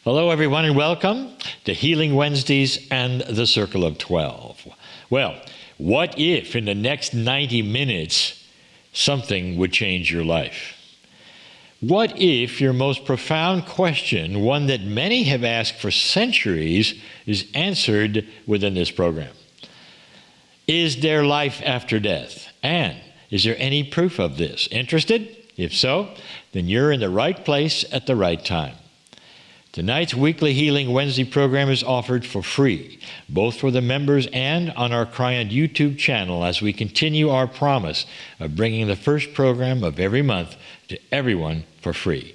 Hello, everyone, and welcome to Healing Wednesdays and the Circle of 12. Well, what if in the next 90 minutes something would change your life? What if your most profound question, one that many have asked for centuries, is answered within this program? Is there life after death? And is there any proof of this? Interested? If so, then you're in the right place at the right time. Tonight's weekly Healing Wednesday program is offered for free, both for the members and on our Kryon YouTube channel, as we continue our promise of bringing the first program of every month to everyone for free.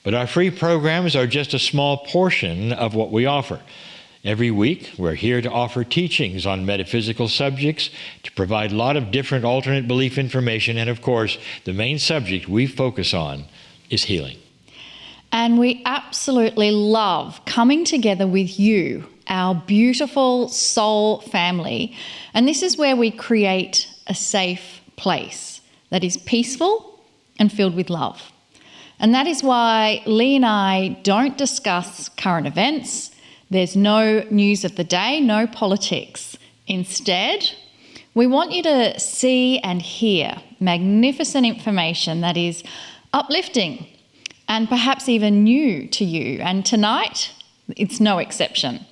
But our free programs are just a small portion of what we offer. Every week, we're here to offer teachings on metaphysical subjects, to provide a lot of different alternate belief information, and of course, the main subject we focus on is healing. And we absolutely love coming together with you, our beautiful soul family. And this is where we create a safe place that is peaceful and filled with love. And that is why Lee and I don't discuss current events. There's no news of the day, no politics. Instead, we want you to see and hear magnificent information that is uplifting and perhaps even new to you. And tonight, it's no exception.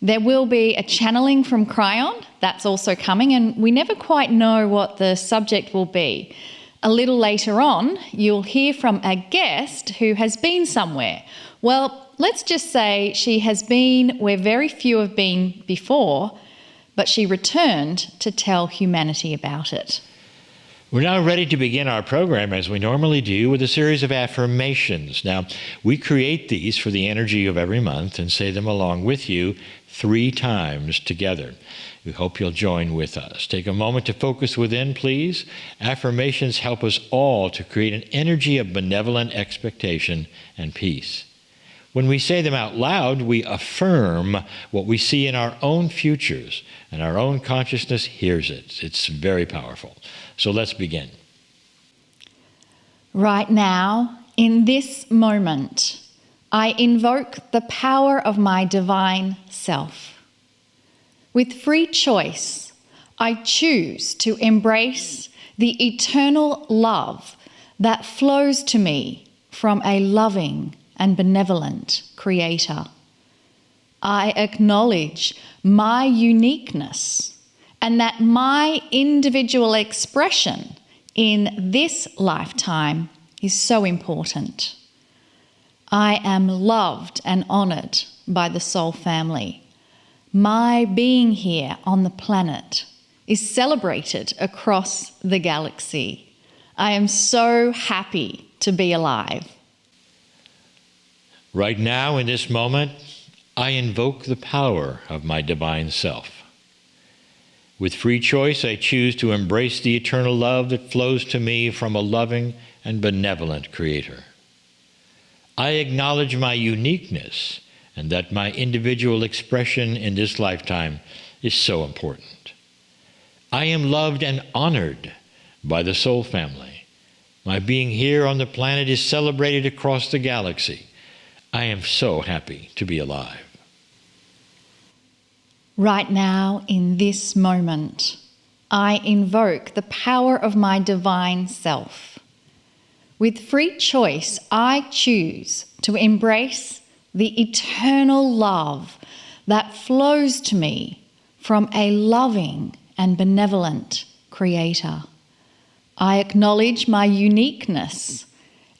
There will be a channeling from Kryon, that's also coming, and we never quite know what the subject will be. A little later on, you'll hear from a guest who has been somewhere. Well, let's just say she has been where very few have been before, but she returned to tell humanity about it. We're now ready to begin our program, as we normally do, with a series of affirmations. Now, we create these for the energy of every month and say them along with you 3 times together. We hope you'll join with us. Take a moment to focus within, please. Affirmations help us all to create an energy of benevolent expectation and peace. When we say them out loud, we affirm what we see in our own futures, and our own consciousness hears it. It's very powerful. So let's begin. Right now, in this moment, I invoke the power of my divine self. With free choice, I choose to embrace the eternal love that flows to me from a loving and benevolent Creator. I acknowledge my uniqueness and that my individual expression in this lifetime is so important. I am loved and honoured by the soul family. My being here on the planet is celebrated across the galaxy. I am so happy to be alive. Right now, in this moment, I invoke the power of my divine self. With free choice, I choose to embrace the eternal love that flows to me from a loving and benevolent Creator. I acknowledge my uniqueness and that my individual expression in this lifetime is so important. I am loved and honored by the soul family. My being here on the planet is celebrated across the galaxy. I am so happy to be alive. Right now, in this moment, I invoke the power of my divine self. With free choice, I choose to embrace the eternal love that flows to me from a loving and benevolent Creator. I acknowledge my uniqueness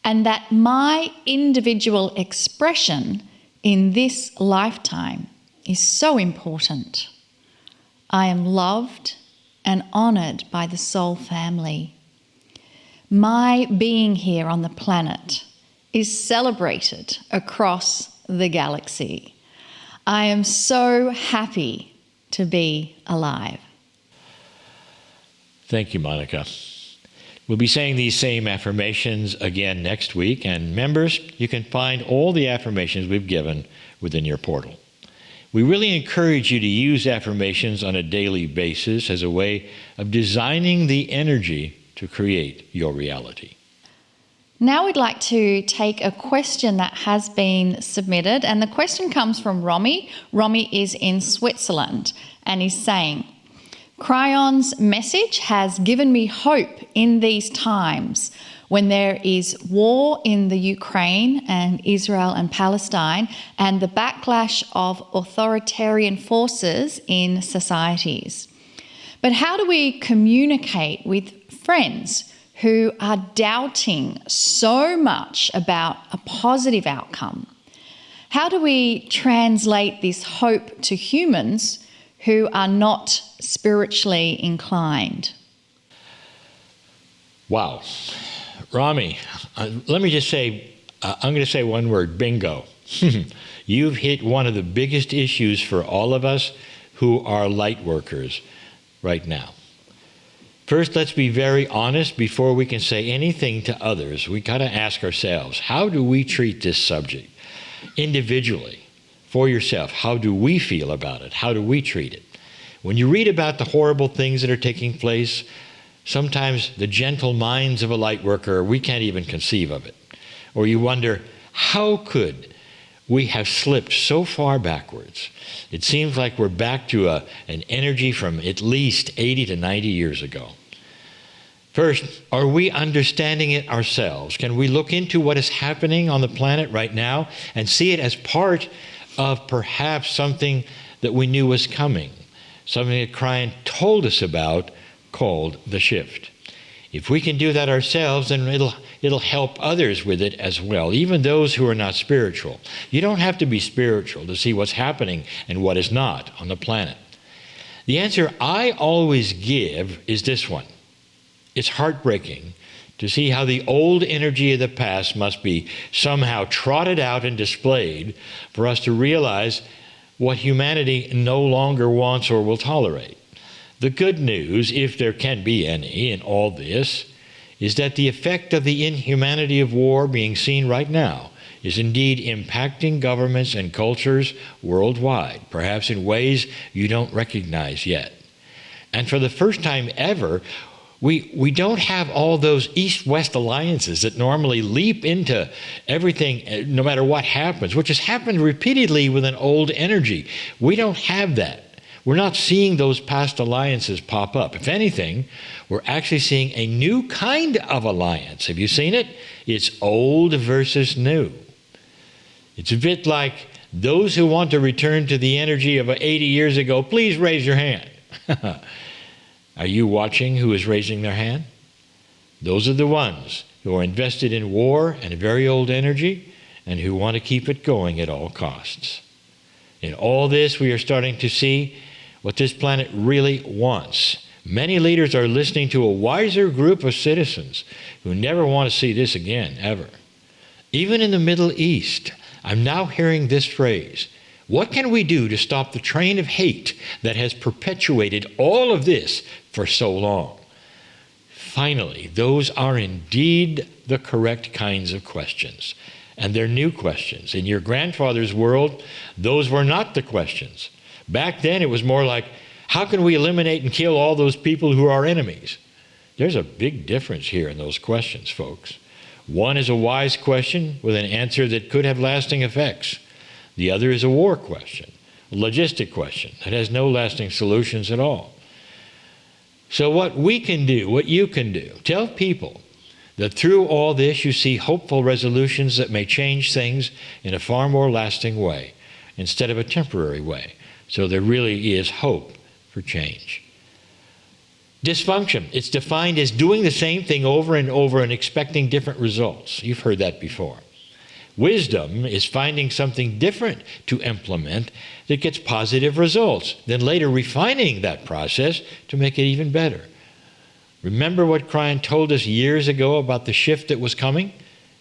and that my individual expression in this lifetime is so important. I am loved and honoured by the soul family. My being here on the planet is celebrated across the galaxy. I am so happy to be alive. Thank you, Monica. We'll be saying these same affirmations again next week, and members, you can find all the affirmations we've given within your portal. We really encourage you to use affirmations on a daily basis as a way of designing the energy to create your reality. Now we'd like to take a question that has been submitted, and the question comes from Romy. Romy is in Switzerland, and he's saying, Cryon's message has given me hope in these times when there is war in the Ukraine and Israel and Palestine, and the backlash of authoritarian forces in societies. But how do we communicate with friends who are doubting so much about a positive outcome? How do we translate this hope to humans who are not spiritually inclined? Wow. Rami, let me just say, I'm going to say one word, bingo. You've hit one of the biggest issues for all of us who are light workers right now. First, let's be very honest before we can say anything to others. We got to ask ourselves, how do we treat this subject? Individually, for yourself, how do we feel about it? How do we treat it? When you read about the horrible things that are taking place, sometimes the gentle minds of a light worker, we can't even conceive of it. Or you wonder, how could we have slipped so far backwards? It seems like we're back to an energy from at least 80 to 90 years ago. First, are we understanding it ourselves? Can we look into what is happening on the planet right now and see it as part of perhaps something that we knew was coming, something that Kryon told us about called the shift? If we can do that ourselves, then it'll help others with it as well, even those who are not spiritual. You don't have to be spiritual to see what's happening and what is not on the planet. The answer I always give is this one. It's heartbreaking to see how the old energy of the past must be somehow trotted out and displayed for us to realize what humanity no longer wants or will tolerate. The good news, if there can be any in all this, is that the effect of the inhumanity of war being seen right now is indeed impacting governments and cultures worldwide, perhaps in ways you don't recognize yet. And for the first time ever, we don't have all those East-West alliances that normally leap into everything no matter what happens, which has happened repeatedly with an old energy. We don't have that. We're not seeing those past alliances pop up. If anything, we're actually seeing a new kind of alliance. Have you seen it? It's old versus new. It's a bit like those who want to return to the energy of 80 years ago, please raise your hand. Are you watching who is raising their hand? Those are the ones who are invested in war and a very old energy and who want to keep it going at all costs. In all this, we are starting to see what this planet really wants. Many leaders are listening to a wiser group of citizens who never want to see this again, ever. Even in the Middle East, I'm now hearing this phrase, what can we do to stop the train of hate that has perpetuated all of this for so long? Finally, those are indeed the correct kinds of questions. And they're new questions. In your grandfather's world, those were not the questions. Back then, it was more like, how can we eliminate and kill all those people who are enemies? There's a big difference here in those questions, folks. One is a wise question with an answer that could have lasting effects. The other is a war question, a logistic question that has no lasting solutions at all. So what we can do, what you can do, tell people that through all this you see hopeful resolutions that may change things in a far more lasting way instead of a temporary way. So there really is hope for change. Dysfunction, it's defined as doing the same thing over and over and expecting different results. You've heard that before. Wisdom is finding something different to implement that gets positive results, then later refining that process to make it even better. Remember what Kryon told us years ago about the shift that was coming?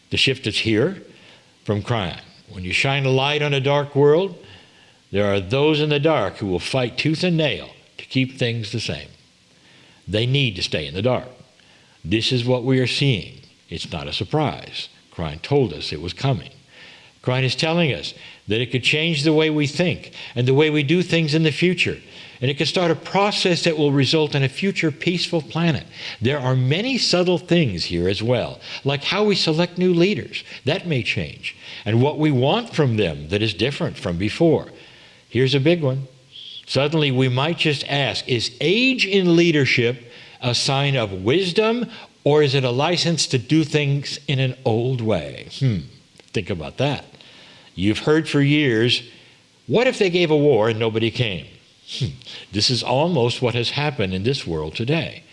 The shift that's here from Kryon. When you shine a light on a dark world, there are those in the dark who will fight tooth and nail to keep things the same. They need to stay in the dark. This is what we are seeing. It's not a surprise. Kryon told us it was coming. Kryon is telling us that it could change the way we think and the way we do things in the future. And it could start a process that will result in a future peaceful planet. There are many subtle things here as well, like how we select new leaders. That may change. And what we want from them that is different from before. Here's a big one. Suddenly we might just ask, is age in leadership a sign of wisdom, or is it a license to do things in an old way? Think about that. You've heard for years, what if they gave a war and nobody came? This is almost what has happened in this world today.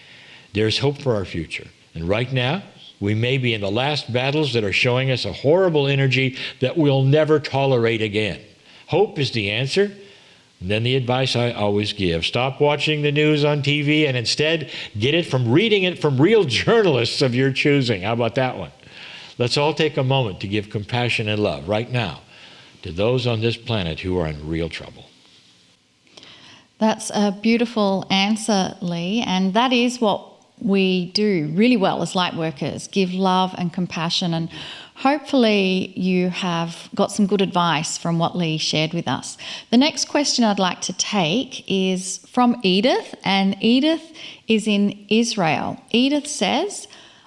There's hope for our future. And right now, we may be in the last battles that are showing us a horrible energy that we'll never tolerate again. Hope is the answer. And then the advice I always give, stop watching the news on TV and instead get it from reading it from real journalists of your choosing. How about that one? Let's all take a moment to give compassion and love right now to those on this planet who are in real trouble. That's a beautiful answer, Lee, and that is what we do really well as Lightworkers, give love and compassion, and hopefully you have got some good advice from what Lee shared with us. The next question I'd like to take is from Edith, and Edith is in Israel. Edith says,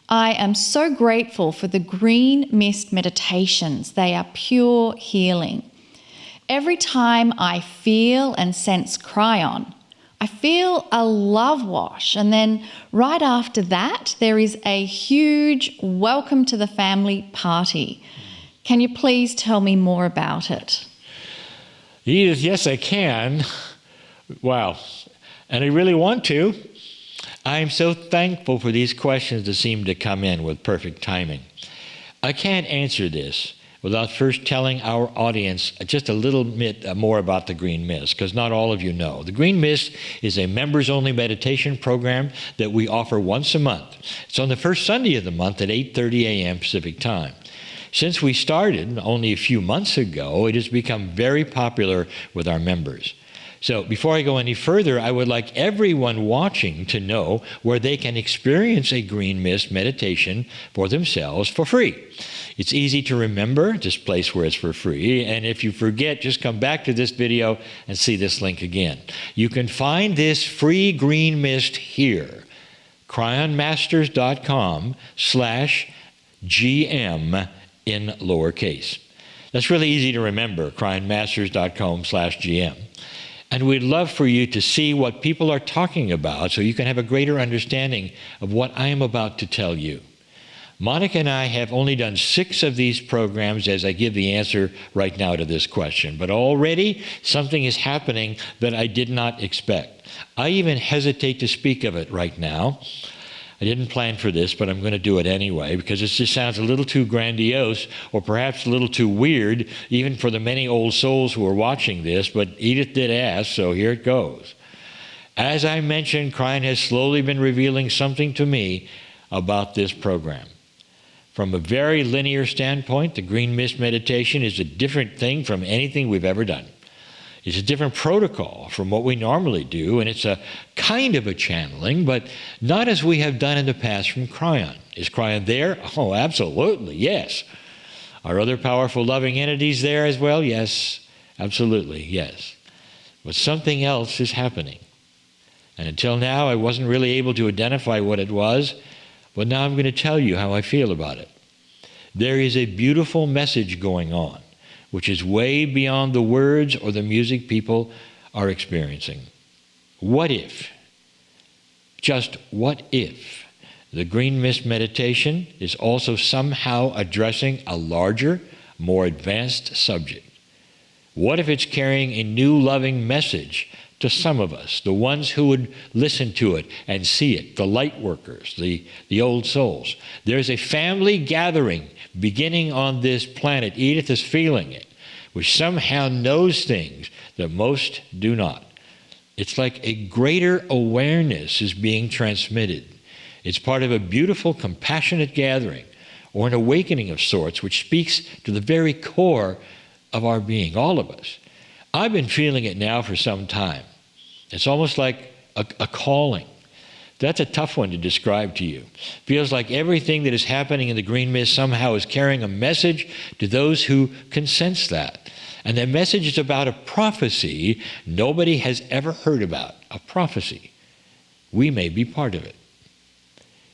I am so grateful for the green mist meditations. They are pure healing. Every time I feel and sense Kryon, I feel a love wash. And then right after that, there is a huge welcome to the family party. Can you please tell me more about it? Edith, yes, I can. Wow. And I really want to. I'm so thankful for these questions that seem to come in with perfect timing. I can't answer this without first telling our audience just a little bit more about the Green Mist, because not all of you know. The Green Mist is a members-only meditation program that we offer once a month. It's on the first Sunday of the month at 8:30 a.m. Pacific Time. Since we started only a few months ago, it has become very popular with our members. So before I go any further, I would like everyone watching to know where they can experience a Green Mist meditation for themselves for free. It's easy to remember, this place where it's for free, and if you forget, just come back to this video and see this link again. You can find this free Green Mist here, cryonmasters.com/GM in lowercase. That's really easy to remember, cryonmasters.com/GM. And we'd love for you to see what people are talking about so you can have a greater understanding of what I am about to tell you. Monica and I have only done 6 of these programs as I give the answer right now to this question, but already something is happening that I did not expect. I even hesitate to speak of it right now. I didn't plan for this, but I'm going to do it anyway because it just sounds a little too grandiose or perhaps a little too weird, even for the many old souls who are watching this, but Edith did ask, so here it goes. As I mentioned, Kryon has slowly been revealing something to me about this program. From a very linear standpoint, the Green Mist meditation is a different thing from anything we've ever done. It's a different protocol from what we normally do, and it's a kind of a channeling, but not as we have done in the past from Kryon. Is Kryon there? Oh, absolutely, yes. Are other powerful, loving entities there as well? Yes, absolutely, yes. But something else is happening. And until now, I wasn't really able to identify what it was, but now I'm going to tell you how I feel about it. There is a beautiful message going on, which is way beyond the words or the music people are experiencing. What if, just what if, the Green Mist meditation is also somehow addressing a larger, more advanced subject? What if it's carrying a new loving message to some of us, the ones who would listen to it and see it, the Lightworkers, the old souls? There's a family gathering beginning on this planet. Edith is feeling it, which somehow knows things that most do not. It's like a greater awareness is being transmitted. It's part of a beautiful, compassionate gathering, or an awakening of sorts, which speaks to the very core of our being, all of us. I've been feeling it now for some time. It's almost like a calling. That's a tough one to describe to you. Feels like everything that is happening in the green mist somehow is carrying a message to those who can sense that. And that message is about a prophecy nobody has ever heard about. A prophecy. We may be part of it.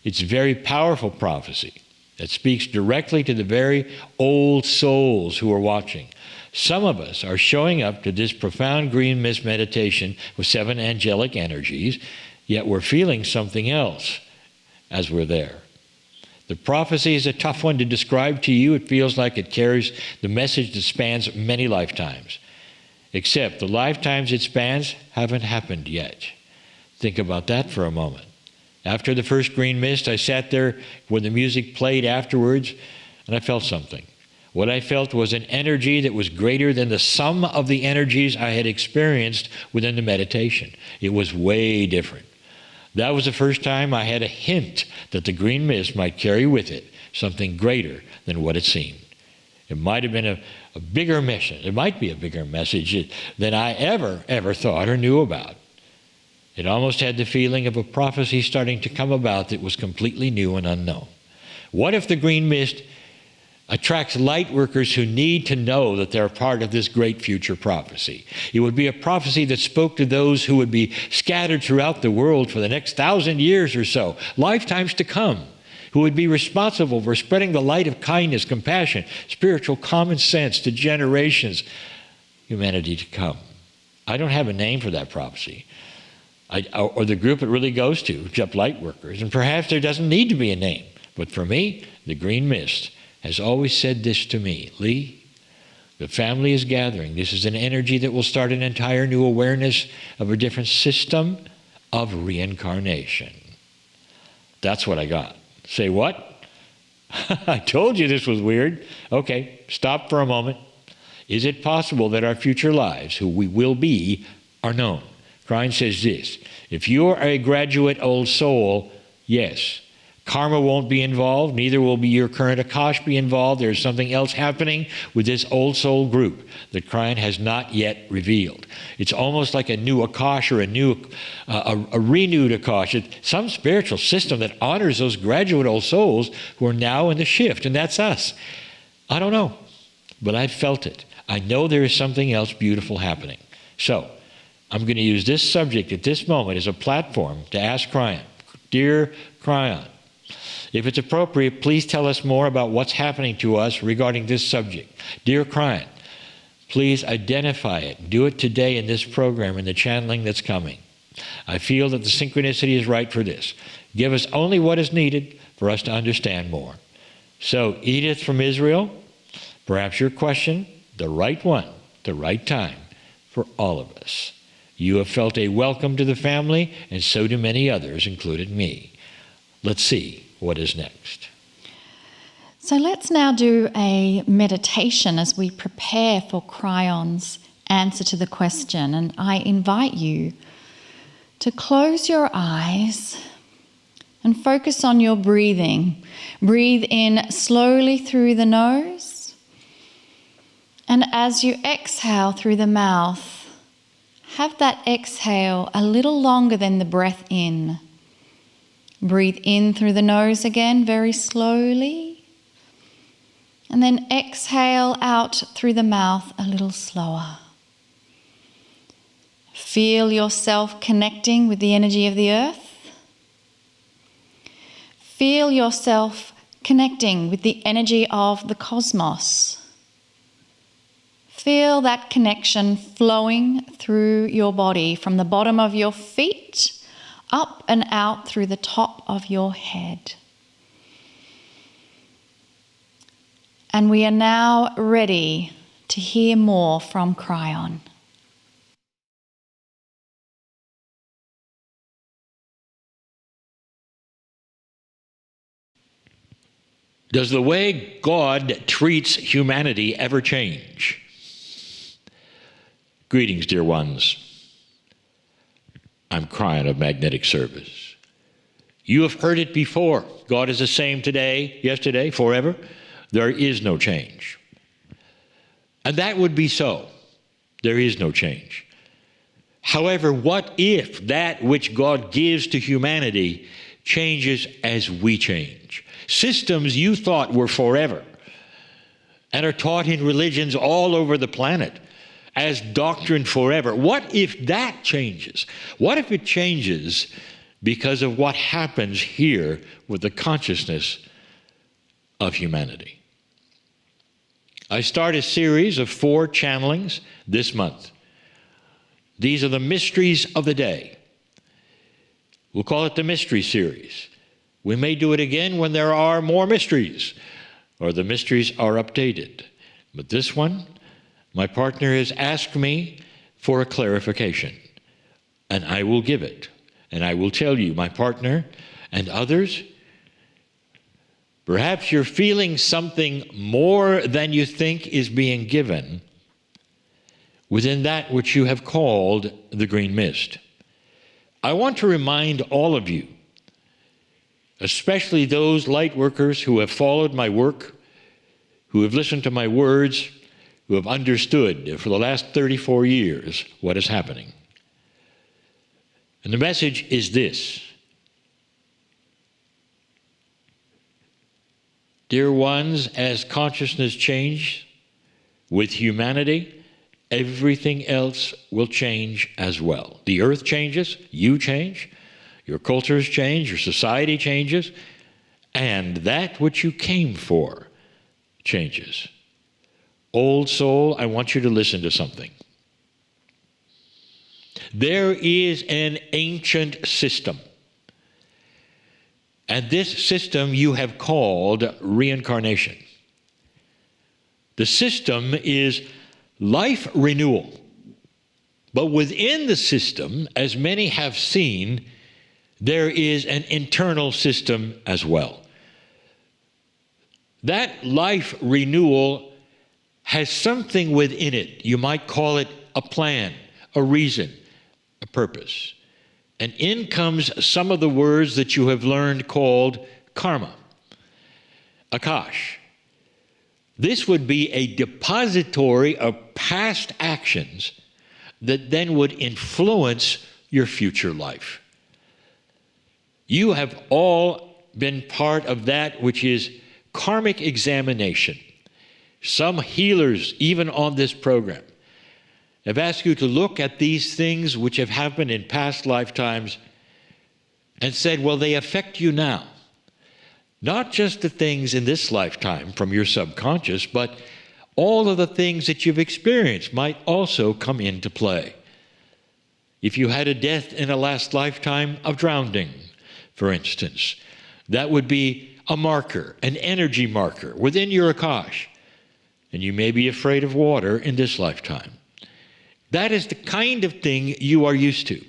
It's a very powerful prophecy that speaks directly to the very old souls who are watching. Some of us are showing up to this profound green mist meditation with 7 angelic energies, yet we're feeling something else as we're there. The prophecy is a tough one to describe to you. It feels like it carries the message that spans many lifetimes. Except the lifetimes it spans haven't happened yet. Think about that for a moment. After the first green mist, I sat there when the music played afterwards, and I felt something. What I felt was an energy that was greater than the sum of the energies I had experienced within the meditation. It was way different. That was the first time I had a hint that the green mist might carry with it something greater than what it seemed. It might have been a bigger mission. It might be a bigger message than I ever thought or knew about. It almost had the feeling of a prophecy starting to come about that was completely new and unknown. What if the green mist attracts light workers who need to know that they're part of this great future prophecy? It would be a prophecy that spoke to those who would be scattered throughout the world for the next 1,000 years or so, lifetimes to come, who would be responsible for spreading the light of kindness, compassion, spiritual common sense to generations, humanity to come. I don't have a name for that prophecy. Or the group it really goes to, just Lightworkers. And perhaps there doesn't need to be a name. But for me, the green mist has always said this to me: Lee, the family is gathering. This is an energy that will start an entire new awareness of a different system of reincarnation. That's what I got. Say what? I told you this was weird. Okay, stop for a moment. Is it possible that our future lives, who we will be, are known? Kryon says this: if you're a graduate old soul, yes. Karma won't be involved, neither will be your current Akash be involved. There's something else happening with this old soul group that Kryon has not yet revealed. It's almost like a new Akash or a renewed Akash. It's some spiritual system that honors those graduate old souls who are now in the shift, and that's us. I don't know, but I felt it. I know there is something else beautiful happening. So, I'm going to use this subject at this moment as a platform to ask Kryon, dear Kryon, if it's appropriate, please tell us more about what's happening to us regarding this subject. Dear Kryon, please identify it. Do it today in this program, in the channeling that's coming. I feel that the synchronicity is right for this. Give us only what is needed for us to understand more. So, Edith from Israel, perhaps your question, the right one, the right time for all of us. You have felt a welcome to the family, and so do many others, including me. Let's see what is next. So let's now do a meditation as we prepare for Kryon's answer to the question. And I invite you to close your eyes and focus on your breathing. Breathe in slowly through the nose. And as you exhale through the mouth, have that exhale a little longer than the breath in. Breathe in through the nose again, very slowly. And then exhale out through the mouth a little slower. Feel yourself connecting with the energy of the earth. Feel yourself connecting with the energy of the cosmos. Feel that connection flowing through your body from the bottom of your feet up and out through the top of your head. And we are now ready to hear more from Kryon. Does the way God treats humanity ever change? Greetings, dear ones. I'm Kryon of Magnetic Service. You have heard it before. God is the same today, yesterday, forever. There is no change. And that would be so. There is no change. However, what if that which God gives to humanity changes as we change? Systems you thought were forever and are taught in religions all over the planet as doctrine forever. What if that changes? What if it changes because of what happens here with the consciousness of humanity? I start a series of 4 channelings this month. These are the mysteries of the day. We'll call it the mystery series. We may do it again when there are more mysteries or the mysteries are updated. But this one, my partner has asked me for a clarification, and I will give it. And I will tell you, my partner and others, perhaps you're feeling something more than you think is being given within that which you have called the green mist. I want to remind all of you, especially those light workers who have followed my work, who have listened to my words, who have understood for the last 34 years what is happening. And the message is this. Dear ones, as consciousness changes with humanity, everything else will change as well. The earth changes, you change, your cultures change, your society changes, and that which you came for changes. Old soul, I want you to listen to something. There is an ancient system, and this system you have called reincarnation. The system is life renewal. But within the system, as many have seen, there is an internal system as well. That life renewal has something within it. You might call it a plan, a reason, a purpose. And in comes some of the words that you have learned called karma, akash. This would be a depository of past actions that then would influence your future life. You have all been part of that which is karmic examination. Some healers, even on this program, have asked you to look at these things which have happened in past lifetimes and said, well, they affect you now. Not just the things in this lifetime from your subconscious, but all of the things that you've experienced might also come into play. If you had a death in a last lifetime of drowning, for instance, that would be a marker, an energy marker within your akash. And you may be afraid of water in this lifetime. That is the kind of thing you are used to.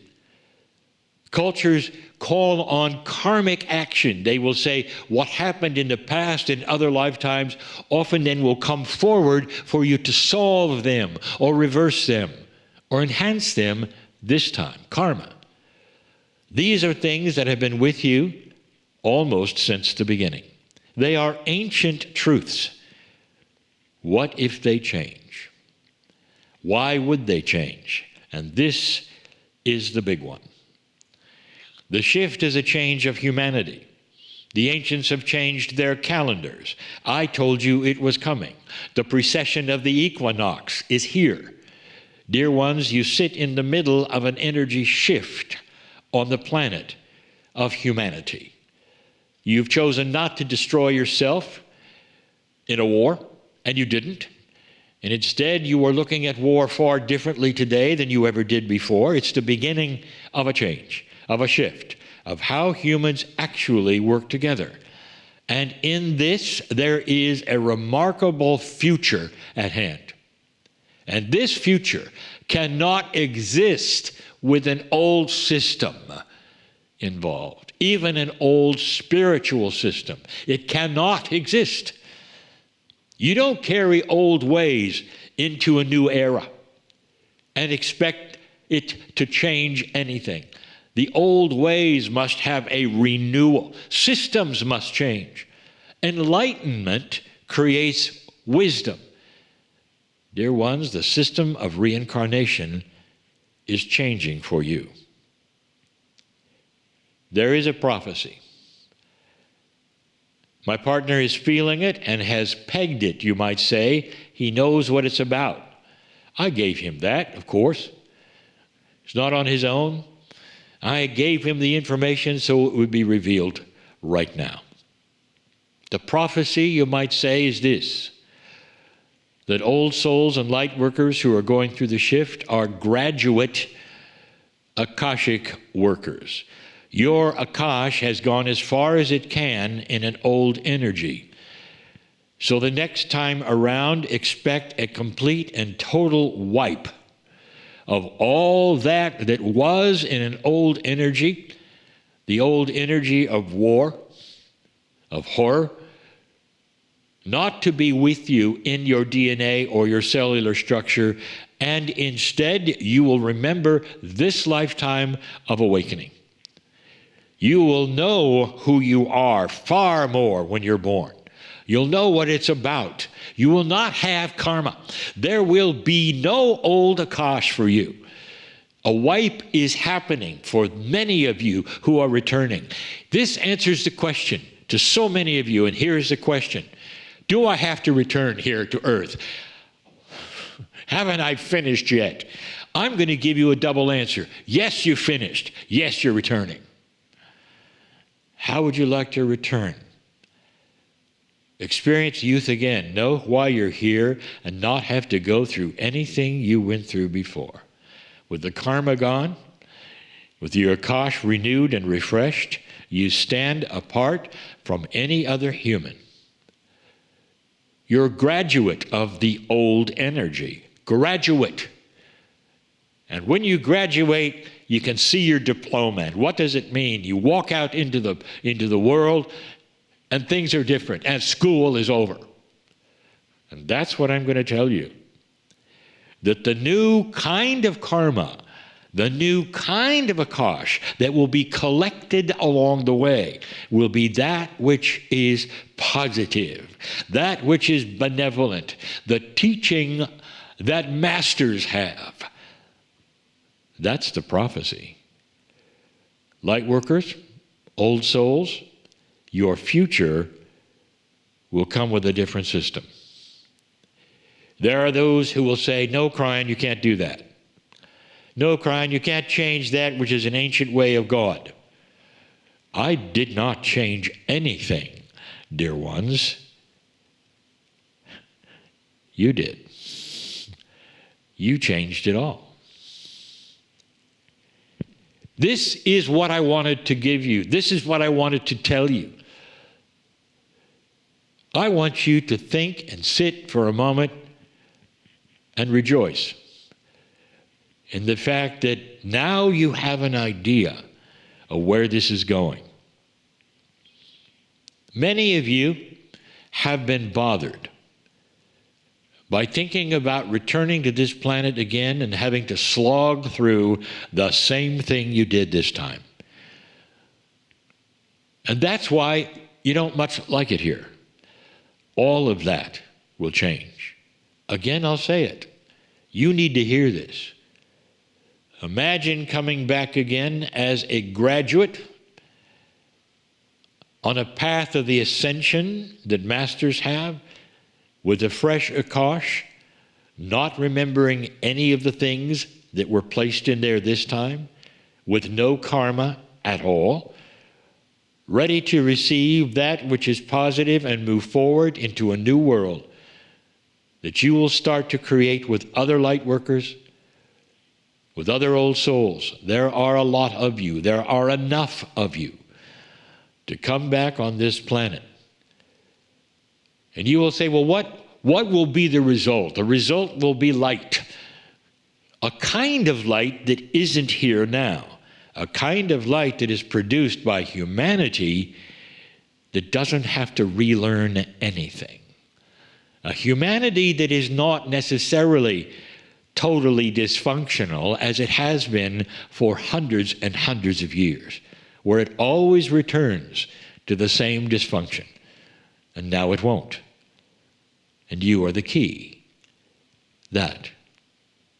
Cultures call on karmic action. They will say what happened in the past in other lifetimes often then will come forward for you to solve them or reverse them or enhance them this time. Karma. These are things that have been with you almost since the beginning. They are ancient truths. What if they change? Why would they change? And this is the big one. The shift is a change of humanity. The ancients have changed their calendars. I told you it was coming. The precession of the equinox is here. Dear ones, you sit in the middle of an energy shift on the planet of humanity. You've chosen not to destroy yourself in a war, and you didn't. And instead, you are looking at war far differently today than you ever did before. It's the beginning of a change, of a shift, of how humans actually work together. And in this, there is a remarkable future at hand. And this future cannot exist with an old system involved, even an old spiritual system. It cannot exist. You don't carry old ways into a new era and expect it to change anything. The old ways must have a renewal. Systems must change. Enlightenment creates wisdom. Dear ones, the system of reincarnation is changing for you. There is a prophecy. My partner is feeling it and has pegged it, you might say. He knows what it's about. I gave him that, of course. It's not on his own. I gave him the information so it would be revealed right now. The prophecy, you might say, is this: that old souls and light workers who are going through the shift are graduate Akashic workers. Your Akash has gone as far as it can in an old energy. So the next time around, expect a complete and total wipe of all that was in an old energy, the old energy of war, of horror, not to be with you in your DNA or your cellular structure, and instead you will remember this lifetime of awakening. You will know who you are far more when you're born. You'll know what it's about. You will not have karma. There will be no old Akash for you. A wipe is happening for many of you who are returning. This answers the question to so many of you, and here's the question. Do I have to return here to earth? Haven't I finished yet? I'm going to give you a double answer. Yes, you finished. Yes, you're returning. How would you like to return? Experience youth again. Know why you're here and not have to go through anything you went through before. With the karma gone, with your Akash renewed and refreshed, you stand apart from any other human. You're a graduate of the old energy. Graduate. And when you graduate, you can see your diploma. And what does it mean? You walk out into the world and things are different, and school is over. And that's what I'm going to tell you. That the new kind of karma, the new kind of Akash that will be collected along the way will be that which is positive, that which is benevolent, the teaching that masters have. That's the prophecy. Lightworkers, old souls, your future will come with a different system. There are those who will say, no, Kryon, you can't do that. No, Kryon, you can't change that which is an ancient way of God. I did not change anything, dear ones. You did. You changed it all. This is what I wanted to give you. This is what I wanted to tell you. I want you to think and sit for a moment and rejoice in the fact that now you have an idea of where this is going. Many of you have been bothered by thinking about returning to this planet again and having to slog through the same thing you did this time. And that's why you don't much like it here. All of that will change. Again, I'll say it. You need to hear this. Imagine coming back again as a graduate on a path of the ascension that masters have, with a fresh Akash, not remembering any of the things that were placed in there this time, with no karma at all, ready to receive that which is positive and move forward into a new world that you will start to create with other light workers, with other old souls. There are a lot of you. There are enough of you to come back on this planet. And you will say, well, what will be the result? The result will be light. A kind of light that isn't here now. A kind of light that is produced by humanity that doesn't have to relearn anything. A humanity that is not necessarily totally dysfunctional as it has been for hundreds and hundreds of years, where it always returns to the same dysfunction. And now it won't. And you are the key. That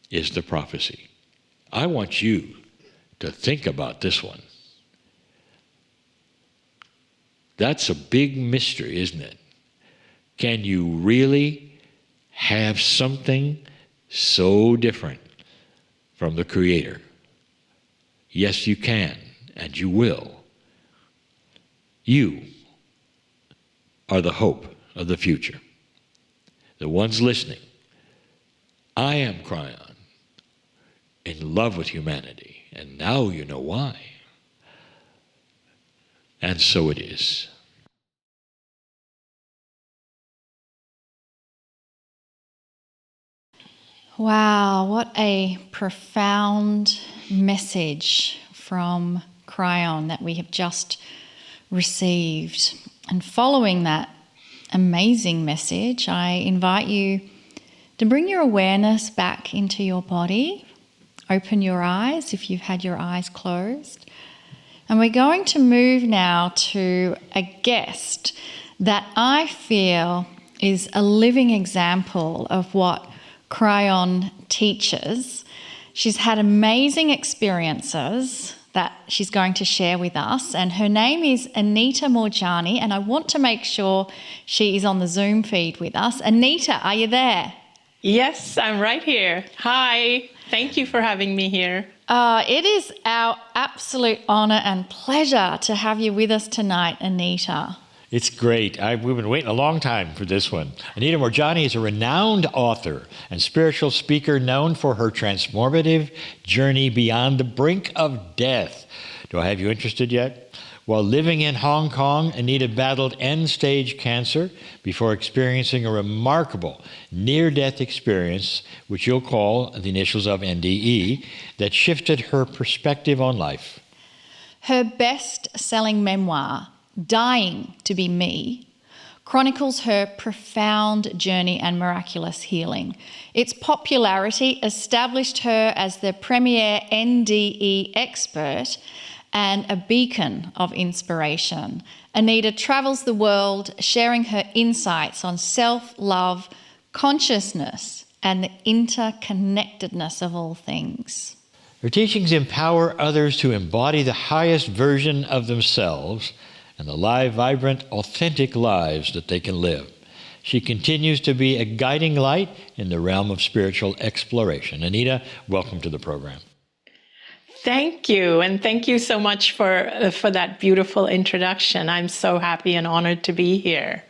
is the prophecy. I want you to think about this one. That's a big mystery, isn't it? Can you really have something so different from the Creator? Yes, you can, and you will. You are the hope of the future. The ones listening, I am Kryon, in love with humanity, and now you know why. And so it is. Wow, what a profound message from Kryon that we have just received. And following that amazing message, I invite you to bring your awareness back into your body. Open your eyes if you've had your eyes closed. And we're going to move now to a guest that I feel is a living example of what Kryon teaches. She's had amazing experiences that she's going to share with us, and her name is Anita Moorjani, and I want to make sure she is on the Zoom feed with us. Anita, are you there? Yes, I'm right here. Hi, thank you for having me here. It is our absolute honor and pleasure to have you with us tonight, Anita. It's great. We've been waiting a long time for this one. Anita Moorjani is a renowned author and spiritual speaker known for her transformative journey beyond the brink of death. Do I have you interested yet? While living in Hong Kong, Anita battled end-stage cancer before experiencing a remarkable near-death experience, which you'll call the initials of NDE, that shifted her perspective on life. Her best-selling memoir, Dying to Be Me, chronicles her profound journey and miraculous healing. Its popularity established her as the premier NDE expert and a beacon of inspiration. Anita travels the world sharing her insights on self-love, consciousness, and the interconnectedness of all things. Her teachings empower others to embody the highest version of themselves and the live, vibrant, authentic lives that they can live. She continues to be a guiding light in the realm of spiritual exploration. Anita, welcome to the program. Thank you, and thank you so much for that beautiful introduction. I'm so happy and honored to be here.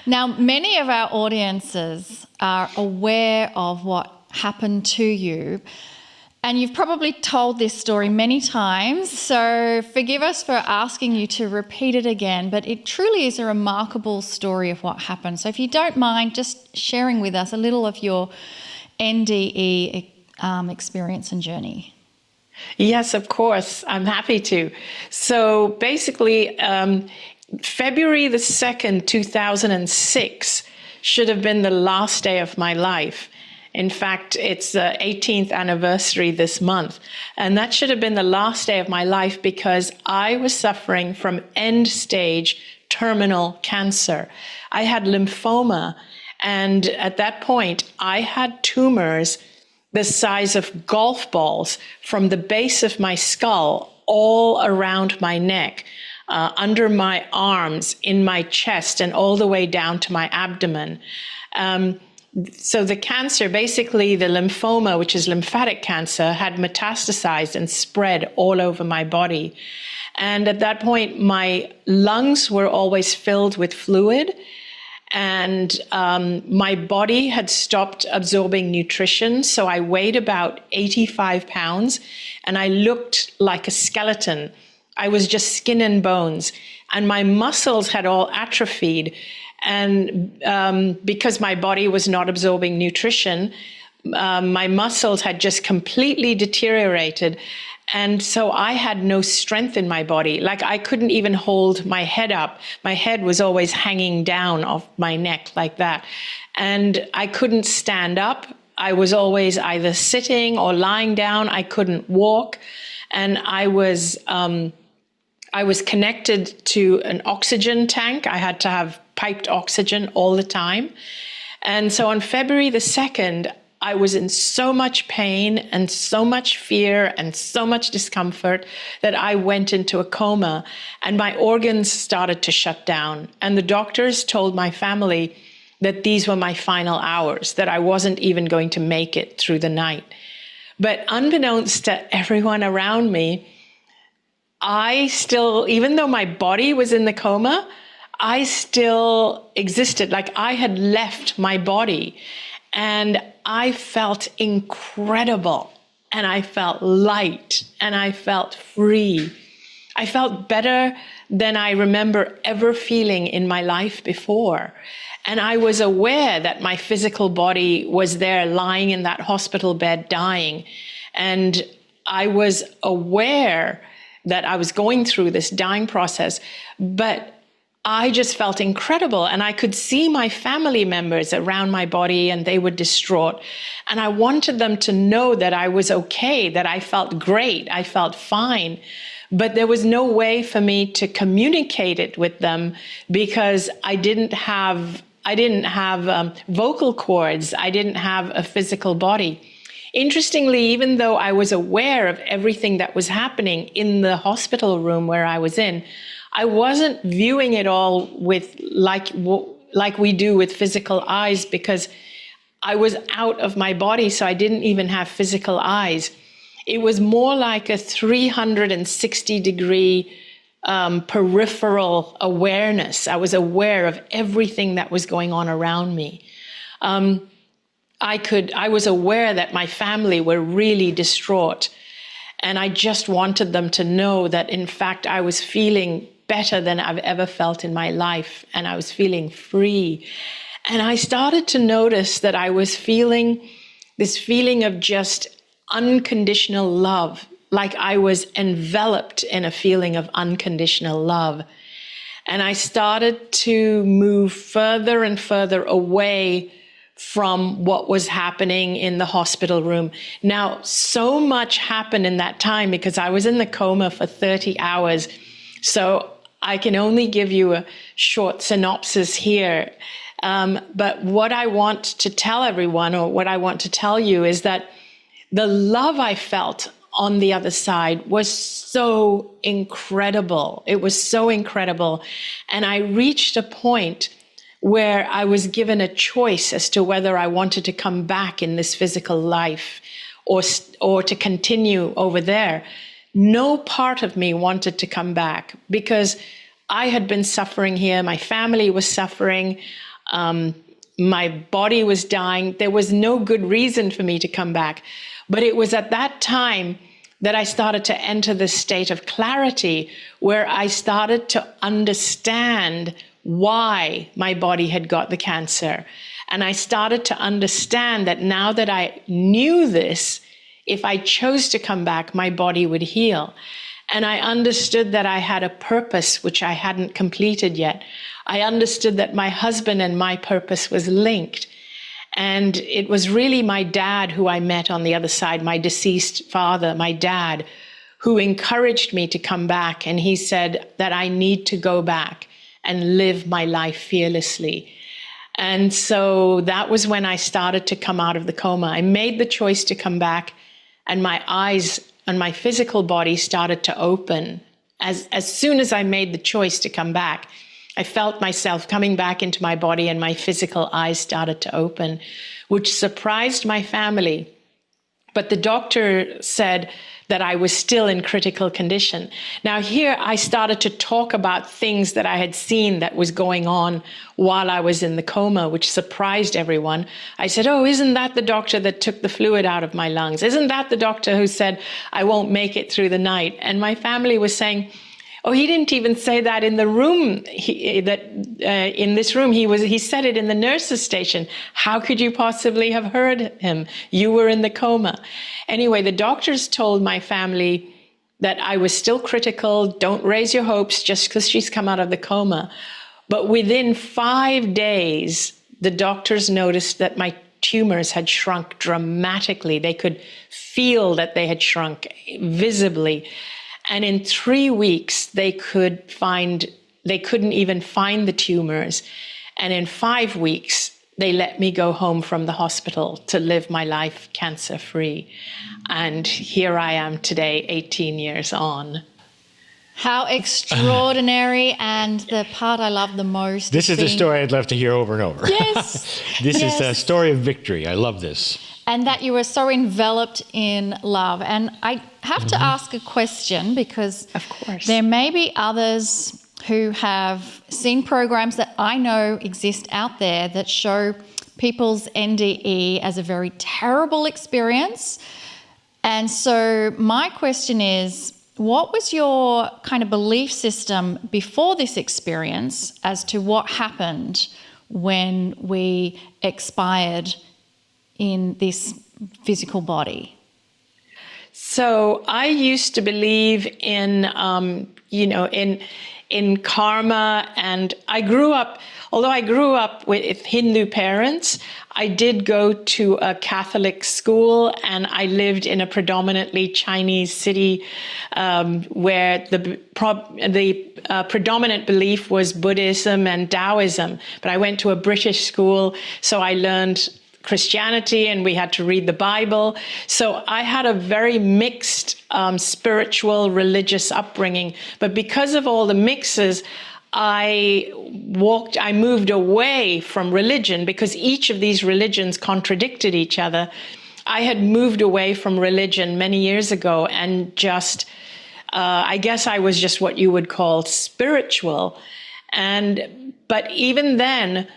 Now, many of our audiences are aware of what happened to you, and you've probably told this story many times, so forgive us for asking you to repeat it again, but it truly is a remarkable story of what happened. So if you don't mind just sharing with us a little of your NDE experience and journey. Yes, of course. I'm happy to. So basically, February the 2nd, 2006 should have been the last day of my life. In fact, it's the 18th anniversary this month. And that should have been the last day of my life because I was suffering from end-stage terminal cancer. I had lymphoma, and at that point, I had tumors the size of golf balls from the base of my skull all around my neck, under my arms, in my chest, and all the way down to my abdomen. So the cancer, basically the lymphoma, which is lymphatic cancer, had metastasized and spread all over my body. And at that point, my lungs were always filled with fluid, and my body had stopped absorbing nutrition. So I weighed about 85 pounds, and I looked like a skeleton. I was just skin and bones, and my muscles had all atrophied. And because my body was not absorbing nutrition, my muscles had just completely deteriorated. And so I had no strength in my body. Like I couldn't even hold my head up. My head was always hanging down off my neck like that. And I couldn't stand up. I was always either sitting or lying down. I couldn't walk. And I was connected to an oxygen tank. I had to have piped oxygen all the time. And so on February the 2nd, I was in so much pain and so much fear and so much discomfort that I went into a coma, and my organs started to shut down. And the doctors told my family that these were my final hours, that I wasn't even going to make it through the night. But unbeknownst to everyone around me, I still, even though my body was in the coma, I still existed. Like I had left my body, and I felt incredible, and I felt light, and I felt free. I felt better than I remember ever feeling in my life before. And I was aware that my physical body was there lying in that hospital bed dying. And I was aware that I was going through this dying process, but I just felt incredible. And I could see my family members around my body, and they were distraught. And I wanted them to know that I was okay, that I felt great, I felt fine. But there was no way for me to communicate it with them because I didn't have vocal cords. I didn't have a physical body. Interestingly, even though I was aware of everything that was happening in the hospital room where I was in, I wasn't viewing it all with like we do with physical eyes, because I was out of my body, so I didn't even have physical eyes. It was more like a 360-degree peripheral awareness. I was aware of everything that was going on around me. I was aware that my family were really distraught, and I just wanted them to know that, in fact, I was feeling better than I've ever felt in my life, and I was feeling free. And I started to notice that I was feeling this feeling of just unconditional love, like I was enveloped in a feeling of unconditional love. And I started to move further and further away from what was happening in the hospital room. Now, so much happened in that time because I was in the coma for 30 hours. So I can only give you a short synopsis here. But what I want to tell everyone, or what I want to tell you, is that the love I felt on the other side was so incredible. It was so incredible. And I reached a point where I was given a choice as to whether I wanted to come back in this physical life or to continue over there. No part of me wanted to come back because I had been suffering here. My family was suffering. My body was dying. There was no good reason for me to come back. But it was at that time that I started to enter this state of clarity where I started to understand why my body had got the cancer. And I started to understand that now that I knew this, if I chose to come back, my body would heal. And I understood that I had a purpose which I hadn't completed yet. I understood that my husband and my purpose was linked. And it was really my dad who I met on the other side, my deceased father, my dad, who encouraged me to come back. And he said that I need to go back and live my life fearlessly. And so that was when I started to come out of the coma. I made the choice to come back, and my eyes and my physical body started to open. As soon as I made the choice to come back, I felt myself coming back into my body, and my physical eyes started to open, which surprised my family. But the doctor said that I was still in critical condition. Now here I started to talk about things that I had seen that was going on while I was in the coma, which surprised everyone. I said, oh, isn't that the doctor that took the fluid out of my lungs? Isn't that the doctor who said I won't make it through the night? And my family was saying, oh, he didn't even say that in the room. In this room, he said it in the nurse's station. How could you possibly have heard him? You were in the coma. Anyway, the doctors told my family that I was still critical. Don't raise your hopes just because she's come out of the coma. But within 5 days, the doctors noticed that my tumors had shrunk dramatically. They could feel that they had shrunk visibly. And in 3 weeks, they couldn't even find the tumors. And in 5 weeks, they let me go home from the hospital to live my life cancer-free. And here I am today, 18 years on. How extraordinary. And the part I love the most. This is the story I'd love to hear over and over. Yes. This is a story of victory. I love this. And that you were so enveloped in love. And I have to ask a question, because Of course. there may be others who have seen programs that I know exist out there that show people's NDE as a very terrible experience. And so my question is, what was your kind of belief system before this experience as to what happened when we expired in this physical body? So I used to believe in, in karma, and although I grew up with Hindu parents, I did go to a Catholic school, and I lived in a predominantly Chinese city where the predominant belief was Buddhism and Taoism. But I went to a British school, so I learned Christianity, and we had to read the Bible. So I had a very mixed spiritual, religious upbringing. But because of all the mixes, I moved away from religion, because each of these religions contradicted each other. I had moved away from religion many years ago, and just, I guess I was just what you would call spiritual. But even then,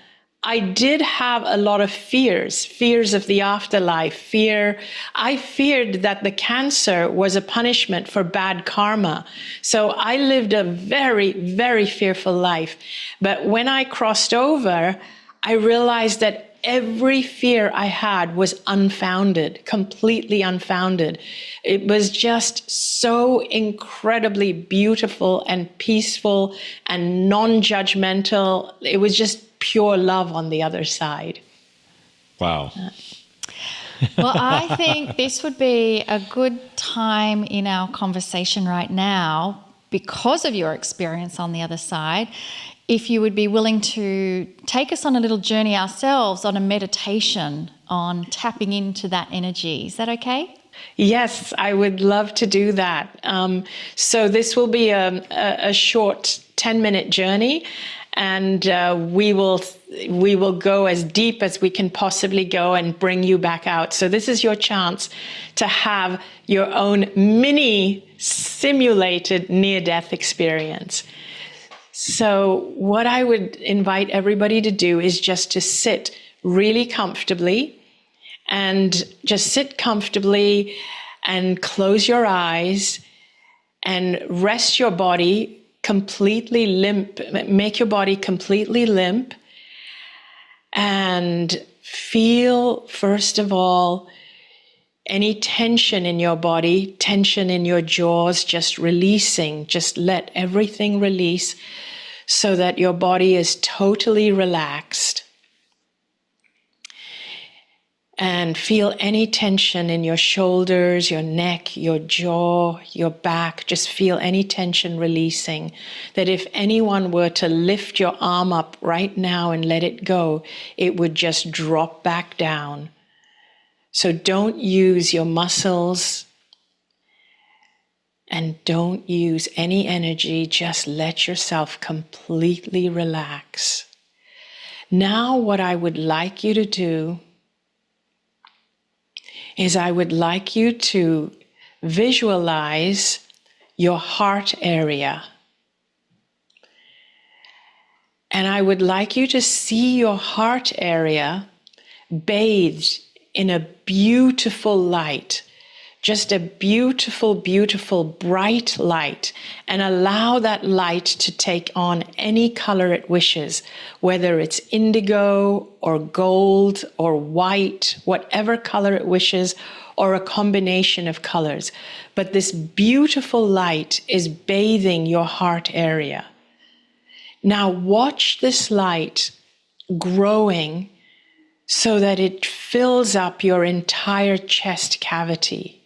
I did have a lot of fears of the afterlife, I feared that the cancer was a punishment for bad karma. So I lived a very, very fearful life. But when I crossed over, I realized that every fear I had was unfounded, completely unfounded. It was just so incredibly beautiful and peaceful and non-judgmental. It was just pure love on the other side. Wow. Well, I think this would be a good time in our conversation right now, because of your experience on the other side, if you would be willing to take us on a little journey ourselves on a meditation on tapping into that energy. Is that okay? Yes, I would love to do that. So this will be a short 10-minute journey, and we will go as deep as we can possibly go and bring you back out. So this is your chance to have your own mini simulated near-death experience. So what I would invite everybody to do is just to sit really comfortably, and just sit comfortably and close your eyes and rest your body completely limp, make your body completely limp, and feel, first of all, any tension in your body, tension in your jaws, just releasing, just let everything release so that your body is totally relaxed. And feel any tension in your shoulders, your neck, your jaw, your back. Just feel any tension releasing. That if anyone were to lift your arm up right now and let it go, it would just drop back down. So don't use your muscles and don't use any energy. Just let yourself completely relax. Now, what I would like you to do is I would like you to visualize your heart area. And I would like you to see your heart area bathed in a beautiful light, just a beautiful, beautiful, bright light, and allow that light to take on any color it wishes, whether it's indigo or gold or white, whatever color it wishes, or a combination of colors. But this beautiful light is bathing your heart area. Now watch this light growing so that it fills up your entire chest cavity.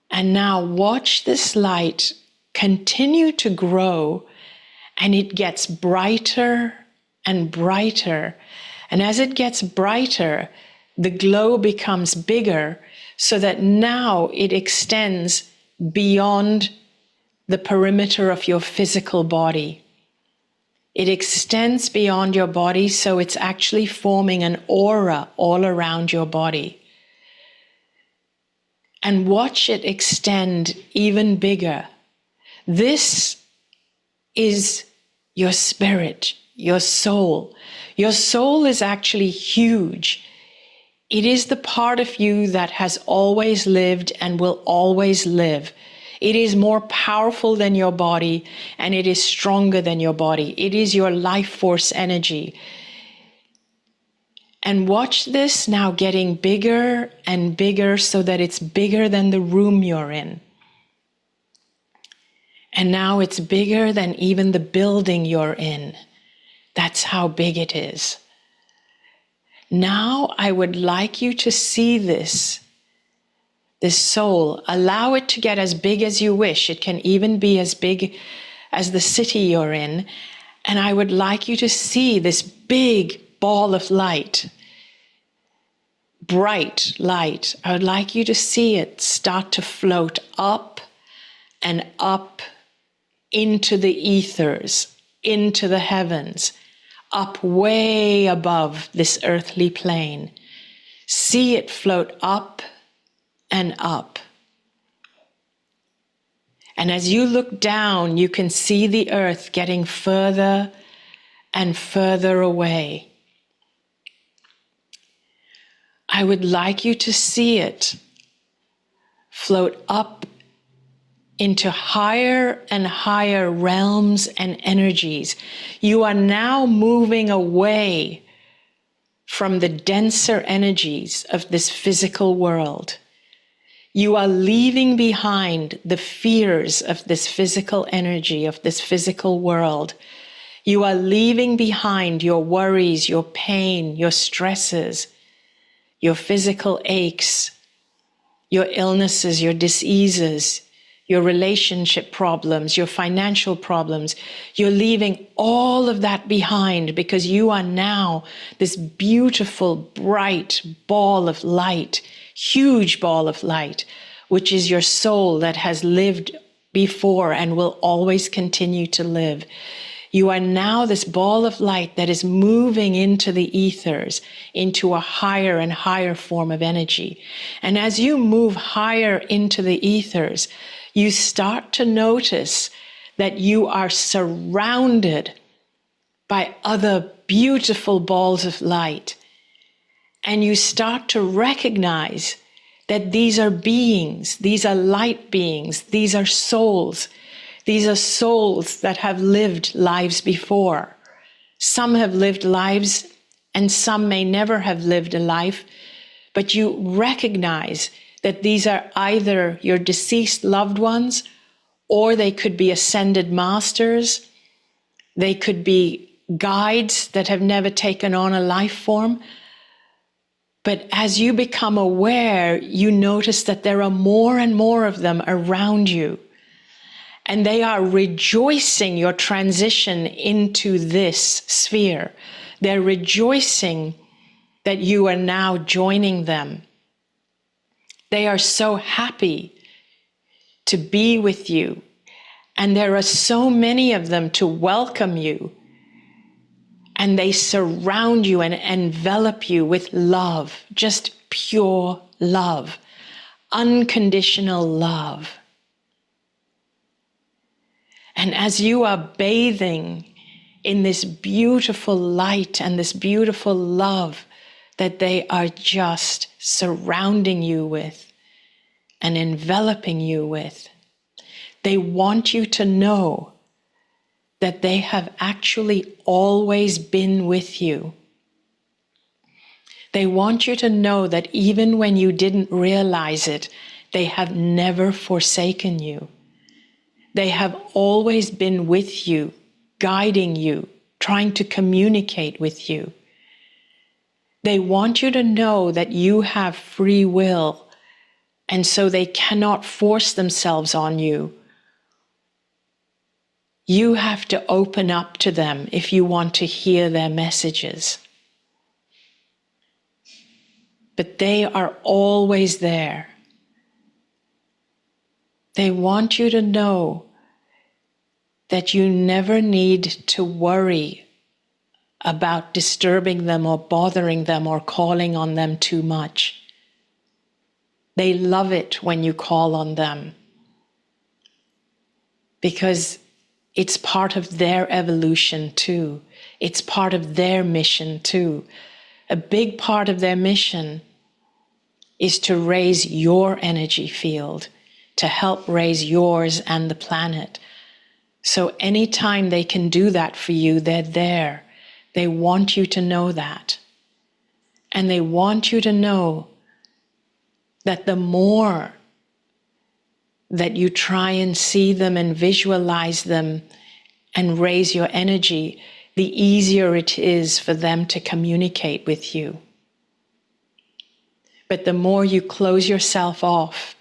And now watch this light continue to grow, and it gets brighter and brighter. And as it gets brighter, the glow becomes bigger so that now it extends beyond the perimeter of your physical body. It extends beyond your body, so it's actually forming an aura all around your body. And watch it extend even bigger. This is your spirit, your soul. Your soul is actually huge. It is the part of you that has always lived and will always live. It is more powerful than your body, and it is stronger than your body. It is your life force energy. And watch this now getting bigger and bigger so that it's bigger than the room you're in. And now it's bigger than even the building you're in. That's how big it is. Now I would like you to see this soul. Allow it to get as big as you wish. It can even be as big as the city you're in. And I would like you to see this big ball of light, bright light. I would like you to see it start to float up and up into the ethers, into the heavens, up way above this earthly plane. See it float up and up. And as you look down, you can see the earth getting further and further away. I would like you to see it float up into higher and higher realms and energies. You are now moving away from the denser energies of this physical world. You are leaving behind the fears of this physical energy, of this physical world. You are leaving behind your worries, your pain, your stresses, your physical aches, your illnesses, your diseases, your relationship problems, your financial problems. You're leaving all of that behind because you are now this beautiful, bright ball of light, huge ball of light, which is your soul that has lived before and will always continue to live. You are now this ball of light that is moving into the ethers, into a higher and higher form of energy. And as you move higher into the ethers, you start to notice that you are surrounded by other beautiful balls of light. And you start to recognize that these are beings, these are light beings, these are souls. These are souls that have lived lives before. Some have lived lives and some may never have lived a life, but you recognize that these are either your deceased loved ones, or they could be ascended masters. They could be guides that have never taken on a life form. But as you become aware, you notice that there are more and more of them around you. And they are rejoicing your transition into this sphere. They're rejoicing that you are now joining them. They are so happy to be with you. And there are so many of them to welcome you. And they surround you and envelop you with love, just pure love, unconditional love. And as you are bathing in this beautiful light and this beautiful love that they are just surrounding you with and enveloping you with, they want you to know that they have actually always been with you. They want you to know that even when you didn't realize it, they have never forsaken you. They have always been with you, guiding you, trying to communicate with you. They want you to know that you have free will, and so they cannot force themselves on you You have to open up to them if you want to hear their messages. But they are always there. They want you to know that you never need to worry about disturbing them or bothering them or calling on them too much. They love it when you call on them because it's part of their evolution too. It's part of their mission too. A big part of their mission is to raise your energy field, to help raise yours and the planet. So anytime they can do that for you, they're there. They want you to know that. And they want you to know that the more that you try and see them and visualize them and raise your energy, the easier it is for them to communicate with you. But the more you close yourself off,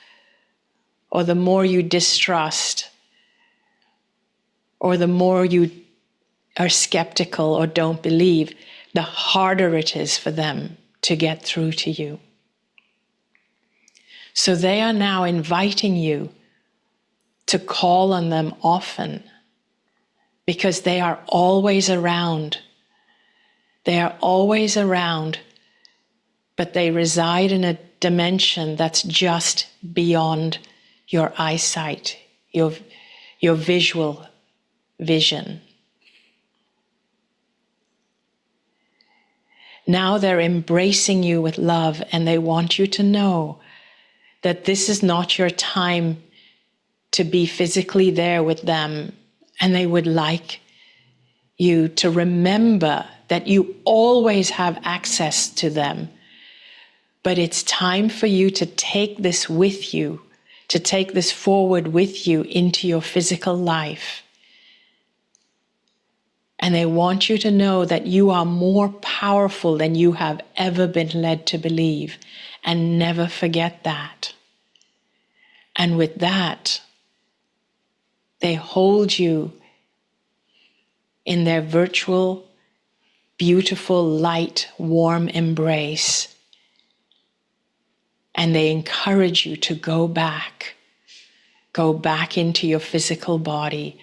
or the more you distrust, or the more you are skeptical or don't believe, the harder it is for them to get through to you. So they are now inviting you to call on them often because they are always around. They are always around, but they reside in a dimension that's just beyond your eyesight, your visual vision. Now they're embracing you with love, and they want you to know that this is not your time to be physically there with them, and they would like you to remember that you always have access to them. But it's time for you to take this with you, to take this forward with you into your physical life. And they want you to know that you are more powerful than you have ever been led to believe. And never forget that. And with that, they hold you in their virtual, beautiful, light, warm embrace. And they encourage you to go back into your physical body.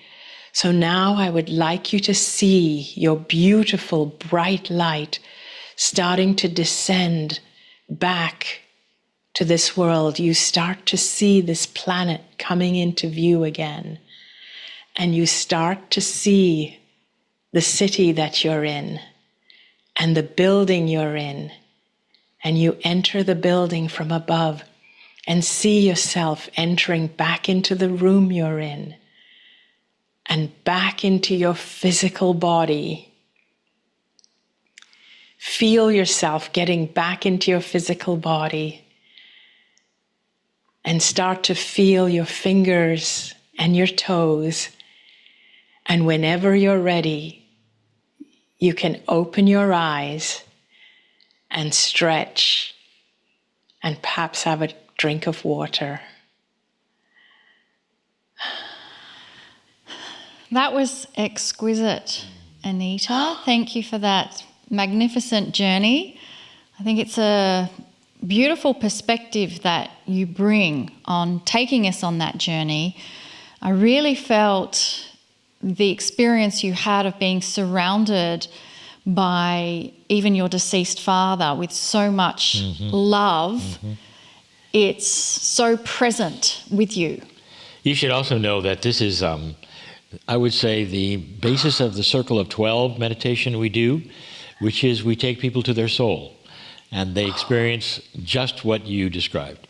So now I would like you to see your beautiful, bright light starting to descend back to this world. You start to see this planet coming into view again. And you start to see the city that you're in and the building you're in. And you enter the building from above and see yourself entering back into the room you're in and back into your physical body. Feel yourself getting back into your physical body and start to feel your fingers and your toes. And whenever you're ready, you can open your eyes and stretch and perhaps have a drink of water. That was exquisite, Anita. Thank you for that magnificent journey. I think it's a beautiful perspective that you bring on taking us on that journey. I really felt the experience you had of being surrounded by even your deceased father with so much love. It's so present with you. You should also know that this is, I would say, the basis of the Circle of 12 meditation we do, which is we take people to their soul, and they experience just what you described.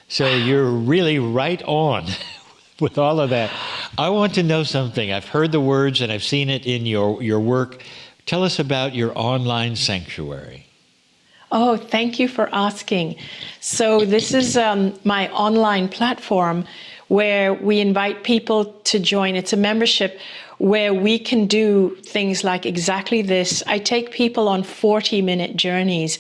So you're really right on with all of that. I want to know something. I've heard the words and I've seen it in your work. Tell us about your online sanctuary. Oh, thank you for asking. So this is my online platform where we invite people to join. It's a membership where we can do things like exactly this. I take people on 40-minute journeys.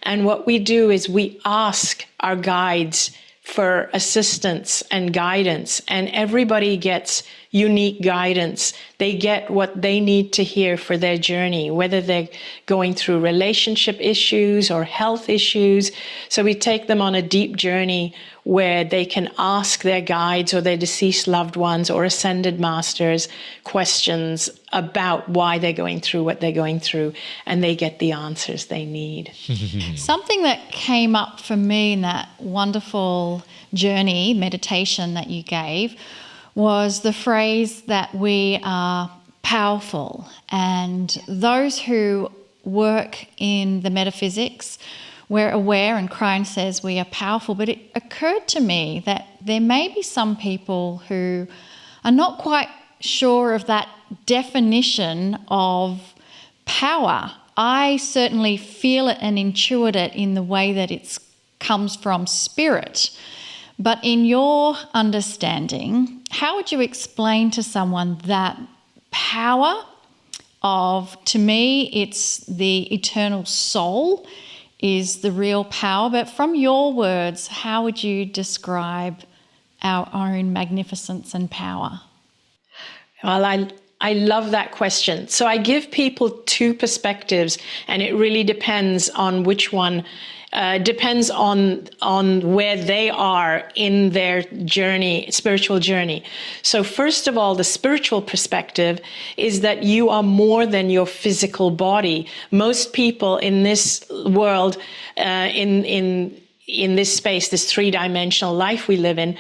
And what we do is we ask our guides for assistance and guidance. And everybody gets unique guidance. They get what they need to hear for their journey, whether they're going through relationship issues or health issues. So we take them on a deep journey where they can ask their guides or their deceased loved ones or ascended masters questions about why they're going through what they're going through, and they get the answers they need. Something that came up for me in that wonderful journey meditation that you gave was the phrase that we are powerful, and those who work in the metaphysics, we're aware, and Kryon says we are powerful, but it occurred to me that there may be some people who are not quite sure of that definition of power. I certainly feel it and intuit it in the way that it comes from spirit. But in your understanding, how would you explain to someone that power of, to me, it's the eternal soul is the real power, but from your words, how would you describe our own magnificence and power? Well, I love that question. So I give people two perspectives, and it really depends on which one, depends on where they are in their journey, spiritual journey. So first of all, the spiritual perspective is that you are more than your physical body. Most people in this world, in this space, this three-dimensional life we live in,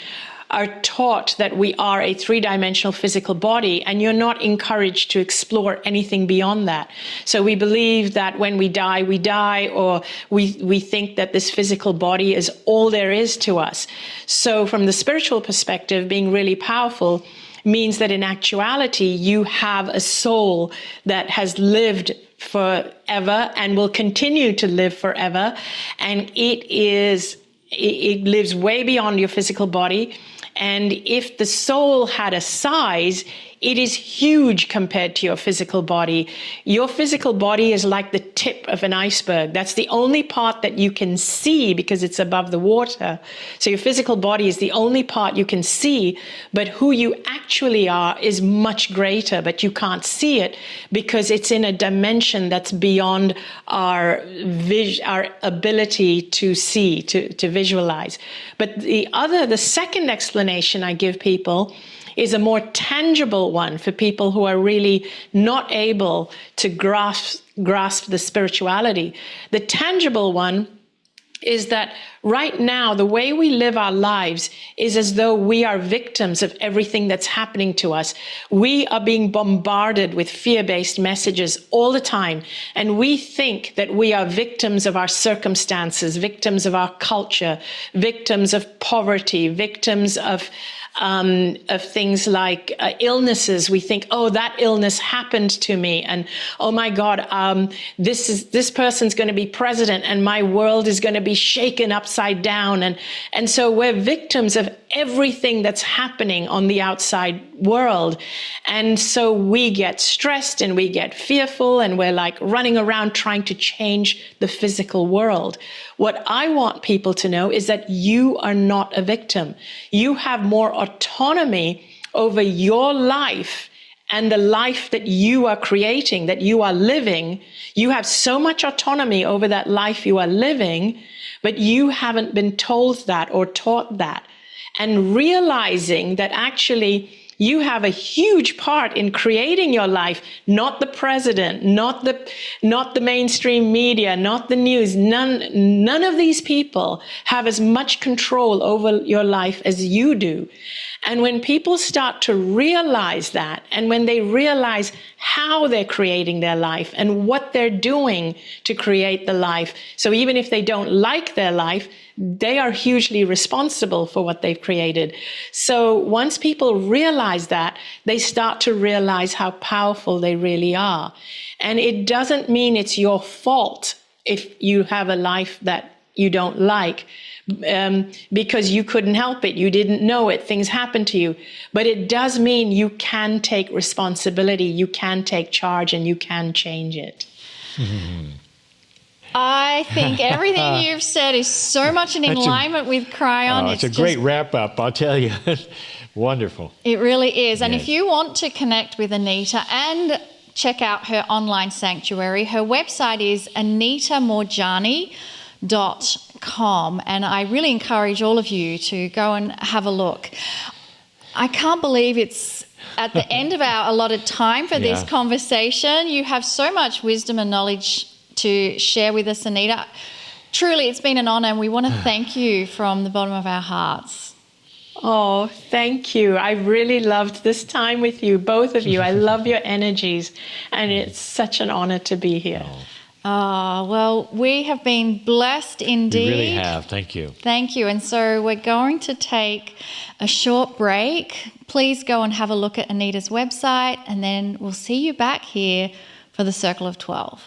are taught that we are a three-dimensional physical body, and you're not encouraged to explore anything beyond that. So we believe that when we die, or we think that this physical body is all there is to us. So from the spiritual perspective, being really powerful means that in actuality, you have a soul that has lived forever and will continue to live forever. And it lives way beyond your physical body. And if the soul had a size, it is huge compared to your physical body. Your physical body is like the tip of an iceberg. That's the only part that you can see because it's above the water. So your physical body is the only part you can see, but who you actually are is much greater, but you can't see it because it's in a dimension that's beyond our ability to see, to visualize. But the second explanation I give people is a more tangible one for people who are really not able to grasp the spirituality. The tangible one is that right now, the way we live our lives is as though we are victims of everything that's happening to us. We are being bombarded with fear-based messages all the time. And we think that we are victims of our circumstances, victims of our culture, victims of poverty, victims of things like illnesses. We think, oh, that illness happened to me, and oh my God, this person's going to be president, and my world is going to be shaken upside down, and so we're victims of everything that's happening on the outside world, and so we get stressed and we get fearful, and we're like running around trying to change the physical world. What I want people to know is that you are not a victim. You have more autonomy over your life and the life that you are creating, that you are living. You have so much autonomy over that life you are living, but you haven't been told that or taught that. And realizing that actually you have a huge part in creating your life, not the president, not the mainstream media, not the news. None of these people have as much control over your life as you do. And when people start to realize that, and when they realize how they're creating their life and what they're doing to create the life, so even if they don't like their life, they are hugely responsible for what they've created. So once people realize that, they start to realize how powerful they really are. And it doesn't mean it's your fault if you have a life that you don't like, because you couldn't help it, you didn't know it, things happened to you. But it does mean you can take responsibility, you can take charge, and you can change it. I think everything you've said is so much in alignment with Kryon. It's a great wrap-up, I'll tell you. Wonderful. It really is. And Yes. if you want to connect with Anita and check out her online sanctuary, her website is anitamoorjani.com. And I really encourage all of you to go and have a look. I can't believe it's at the end of our allotted time for this Yeah. conversation. You have so much wisdom and knowledge to share with us, Anita. Truly, it's been an honor, and we want to thank you from the bottom of our hearts. Oh, thank you. I really loved this time with you, both of you. I love your energies, and it's such an honor to be here. Oh, well, we have been blessed indeed. You really have. Thank you. Thank you. And so we're going to take a short break. Please go and have a look at Anita's website, and then we'll see you back here for the Circle of 12.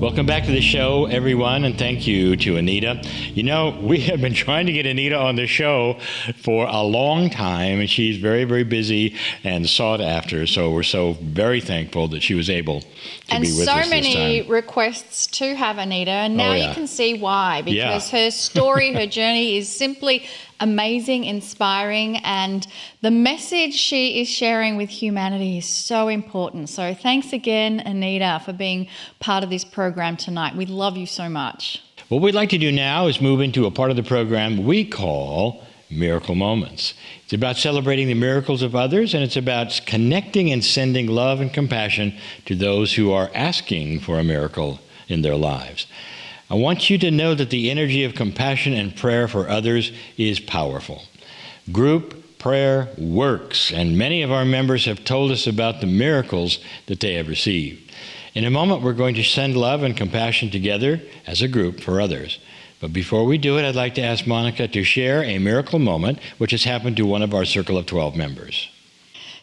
Welcome back to the show, everyone, and thank you to Anita. You know, we have been trying to get Anita on the show for a long time, and she's very, very busy and sought after, so we're so very thankful that she was able to be with us this time. And so many requests to have Anita, and now you can see why, because her story, her journey is simply amazing, inspiring, and the message she is sharing with humanity is so important. So thanks again, Anita, for being part of this program tonight. We love you so much. What we'd like to do now is move into a part of the program we call Miracle Moments. It's about celebrating the miracles of others, and it's about connecting and sending love and compassion to those who are asking for a miracle in their lives. I want you to know that the energy of compassion and prayer for others is powerful. Group prayer works, and many of our members have told us about the miracles that they have received. In a moment, we're going to send love and compassion together as a group for others. But before we do it, I'd like to ask Monica to share a miracle moment which has happened to one of our Circle of 12 members.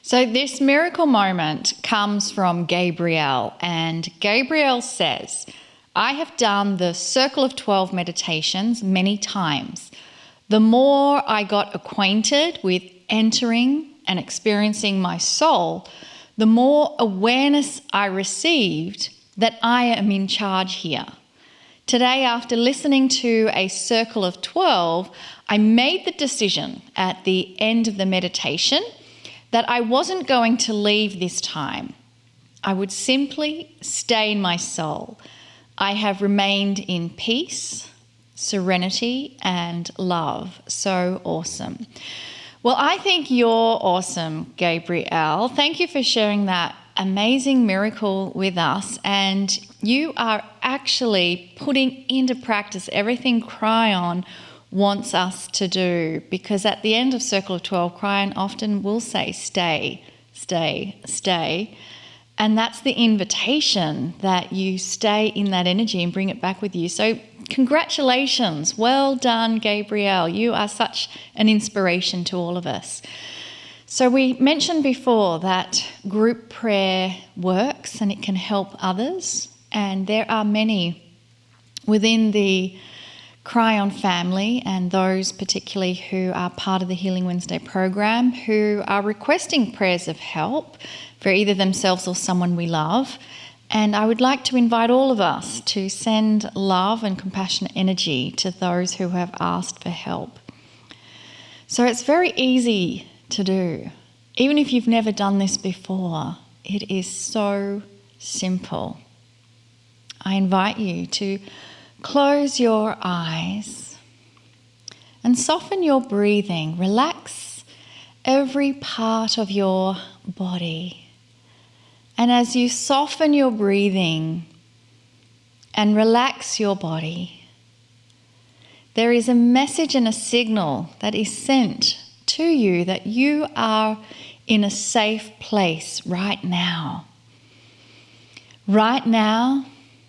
So this miracle moment comes from Gabrielle, and Gabrielle says, I have done the Circle of 12 meditations many times. The more I got acquainted with entering and experiencing my soul, the more awareness I received that I am in charge here. Today, after listening to a Circle of 12, I made the decision at the end of the meditation that I wasn't going to leave this time. I would simply stay in my soul. I have remained in peace, serenity, and love. So awesome. Well, I think you're awesome, Gabrielle. Thank you for sharing that amazing miracle with us. And you are actually putting into practice everything Kryon wants us to do, because at the end of Circle of 12, Kryon often will say, stay, stay, stay. And that's the invitation that you stay in that energy and bring it back with you. So congratulations. Well done, Gabrielle. You are such an inspiration to all of us. So we mentioned before that group prayer works and it can help others. And there are many within the Kryon family and those particularly who are part of the Healing Wednesday program who are requesting prayers of help for either themselves or someone we love. And I would like to invite all of us to send love and compassionate energy to those who have asked for help. So it's very easy to do. Even if you've never done this before, it is so simple. I invite you to close your eyes and soften your breathing. Relax every part of your body. And as you soften your breathing and relax your body, there is a message and a signal that is sent to you that you are in a safe place right now. Right now,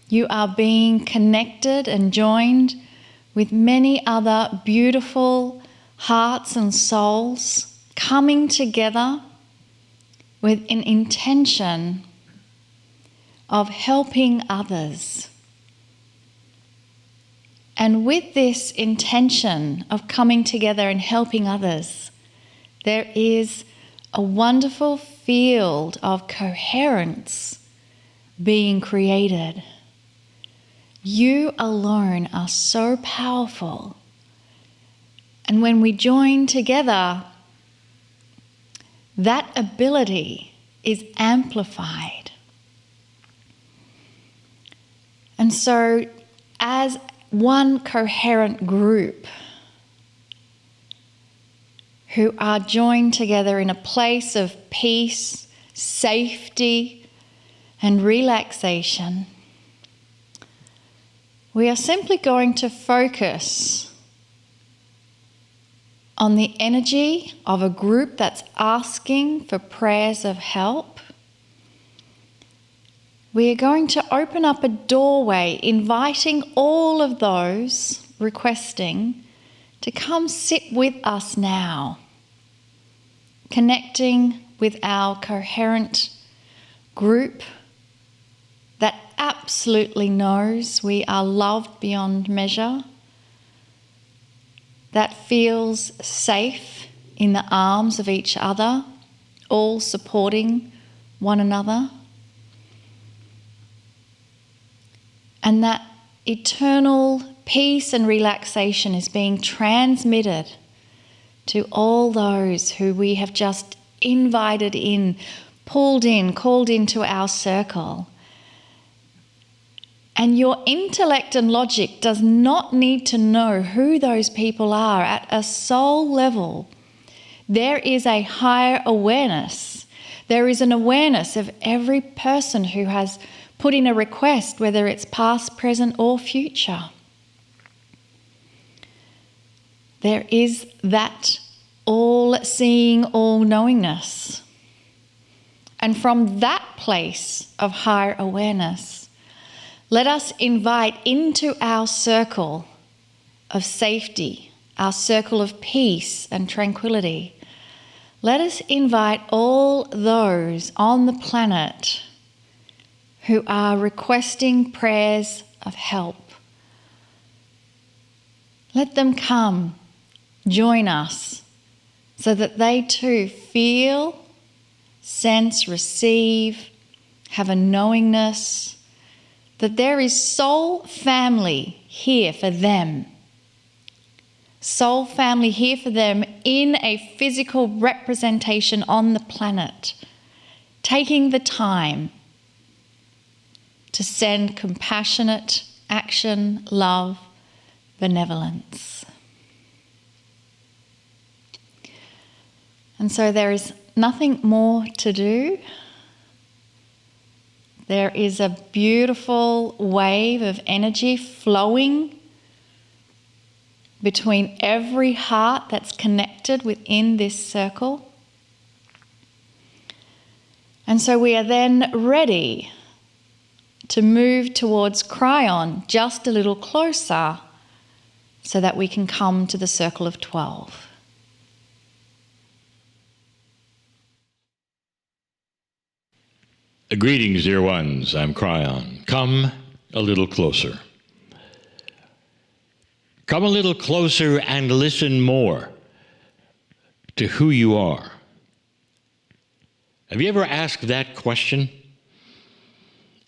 you are being connected and joined with many other beautiful hearts and souls coming together with an intention of helping others. And with this intention of coming together and helping others, there is a wonderful field of coherence being created. You alone are so powerful. And when we join together, that ability is amplified. And so, as one coherent group who are joined together in a place of peace, safety, and relaxation, we are simply going to focus on the energy of a group that's asking for prayers of help. We are going to open up a doorway, inviting all of those requesting to come sit with us now, connecting with our coherent group that absolutely knows we are loved beyond measure, that feels safe in the arms of each other, all supporting one another, and that eternal peace and relaxation is being transmitted to all those who we have just invited in, pulled in, called into our circle. And your intellect and logic does not need to know who those people are. At a soul level, there is a higher awareness. There is an awareness of every person who has put in a request, whether it's past, present, or future. There is that all-seeing, all-knowingness. And from that place of higher awareness, let us invite into our circle of safety, our circle of peace and tranquility. Let us invite all those on the planet who are requesting prayers of help. Let them come, join us, so that they too feel, sense, receive, have a knowingness that there is soul family here for them. Soul family here for them in a physical representation on the planet, taking the time to send compassionate action, love, benevolence. And so there is nothing more to do. There is a beautiful wave of energy flowing between every heart that's connected within this circle. And so we are then ready to move towards Kryon just a little closer so that we can come to the circle of 12. Greetings, dear ones. I'm Kryon. Come a little closer. Come a little closer and listen more to who you are. Have you ever asked that question?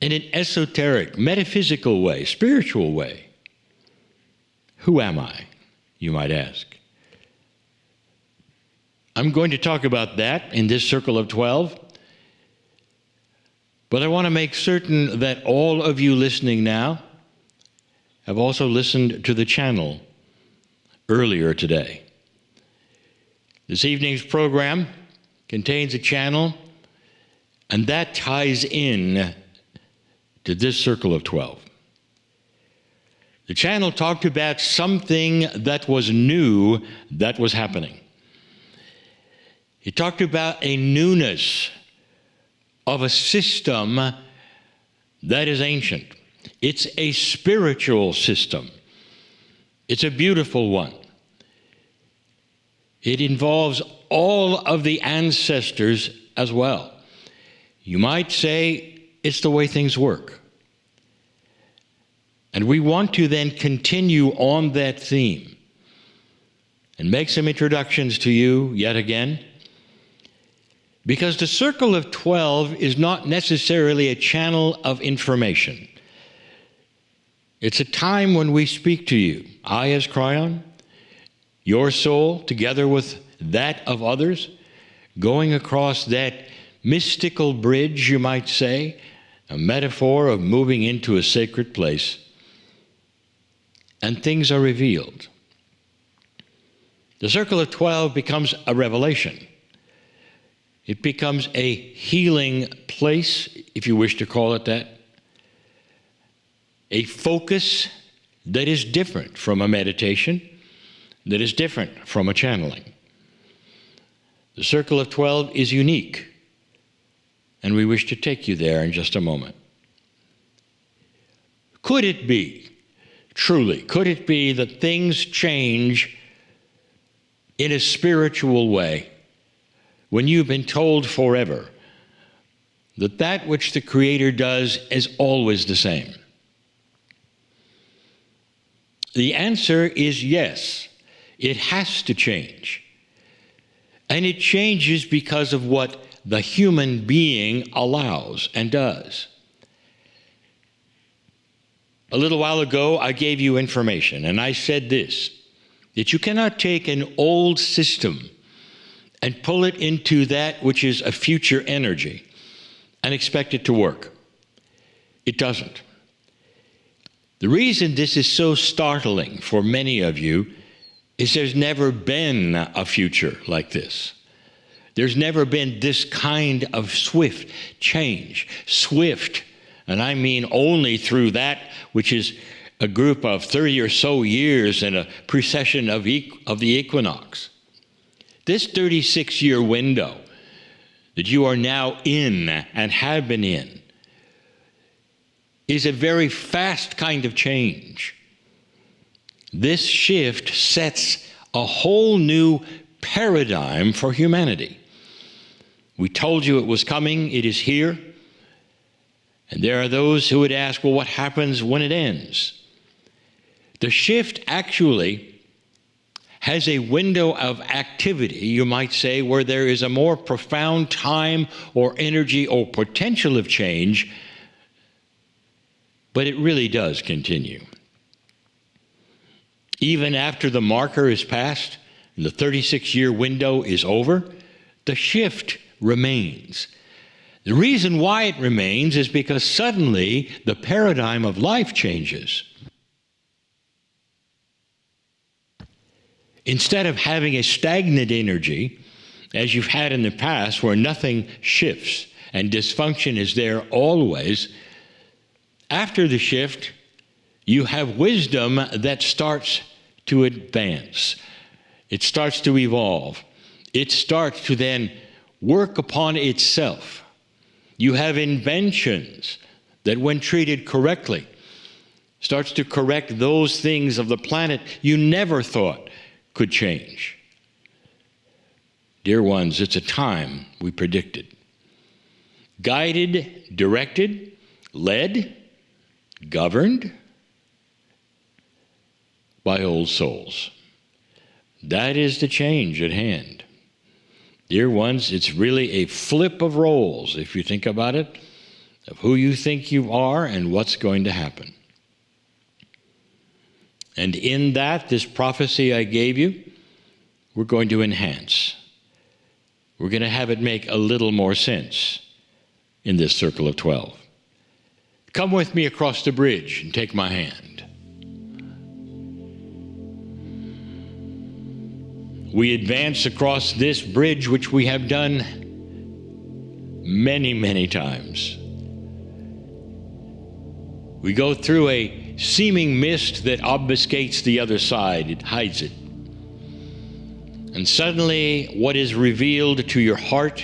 In an esoteric, metaphysical way, spiritual way. Who am I, you might ask? I'm going to talk about that in this circle of 12. But I want to make certain that all of you listening now have also listened to the channel earlier today. This evening's program contains a channel, and that ties in to this circle of 12. The channel talked about something that was new that was happening. It talked about a newness of a system that is ancient. It's a spiritual system. It's a beautiful one. It involves all of the ancestors as well. You might say it's the way things work. And we want to then continue on that theme and make some introductions to you yet again. Because the circle of 12 is not necessarily a channel of information. It's a time when we speak to you. I as Kryon, your soul together with that of others, going across that mystical bridge, you might say, a metaphor of moving into a sacred place, and things are revealed. The circle of 12 becomes a revelation. It becomes a healing place, if you wish to call it that. A focus that is different from a meditation, that is different from a channeling. The circle of 12 is unique, and we wish to take you there in just a moment. Could it be, truly, could it be that things change in a spiritual way when you've been told forever that which the Creator does is always the same? The answer is yes. It has to change. And it changes because of what the human being allows and does. A little while ago, I gave you information, and I said this, that you cannot take an old system and pull it into that which is a future energy and expect it to work. It doesn't. The reason this is so startling for many of you is there's never been a future like this. There's never been this kind of swift change. Swift, and I mean only through that which is a group of 30 or so years and a precession of the equinox. This 36-year window that you are now in and have been in is a very fast kind of change. This shift sets a whole new paradigm for humanity. We told you it was coming, it is here. And there are those who would ask, well, what happens when it ends? The shift actually has a window of activity, you might say, where there is a more profound time or energy or potential of change, but it really does continue. Even after the marker is passed and the 36-year window is over, the shift remains. The reason why it remains is because suddenly the paradigm of life changes. Instead of having a stagnant energy, as you've had in the past, where nothing shifts and dysfunction is there always, after the shift, you have wisdom that starts to advance. It starts to evolve. It starts to then work upon itself. You have inventions that, when treated correctly, starts to correct those things of the planet you never thought could change. Dear ones, it's a time we predicted. Guided, directed, led, governed by old souls. That is the change at hand. Dear ones, it's really a flip of roles, if you think about it, of who you think you are and what's going to happen. And in that, this prophecy I gave you, we're going to enhance. We're going to have it make a little more sense in this circle of 12. Come with me across the bridge and take my hand. We advance across this bridge, which we have done many, many times. We go through a seeming mist that obfuscates the other side. It hides it. And suddenly, what is revealed to your heart,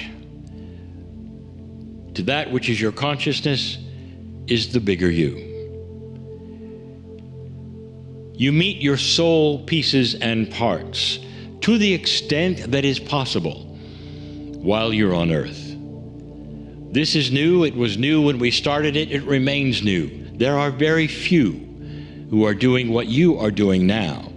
to that which is your consciousness, is the bigger you. You meet your soul pieces and parts to the extent that is possible while you're on earth. This is new. It was new when we started it. It remains new. There are very few who are doing what you are doing now.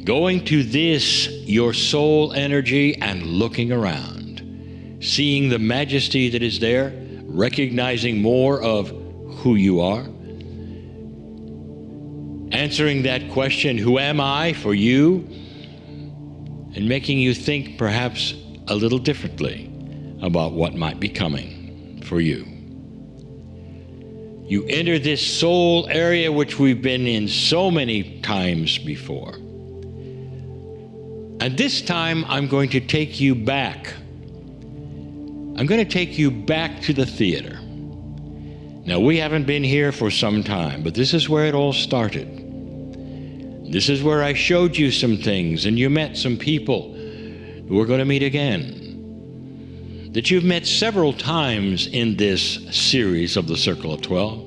Going to this, your soul energy, and looking around, seeing the majesty that is there, recognizing more of who you are, answering that question, who am I, for you, and making you think perhaps a little differently about what might be coming for you. You enter this soul area which we've been in so many times before. And this time I'm going to take you back. I'm going to take you back to the theater. Now, we haven't been here for some time, but this is where it all started. This is where I showed you some things, and you met some people who we're going to meet again, that you've met several times in this series of the Circle of 12.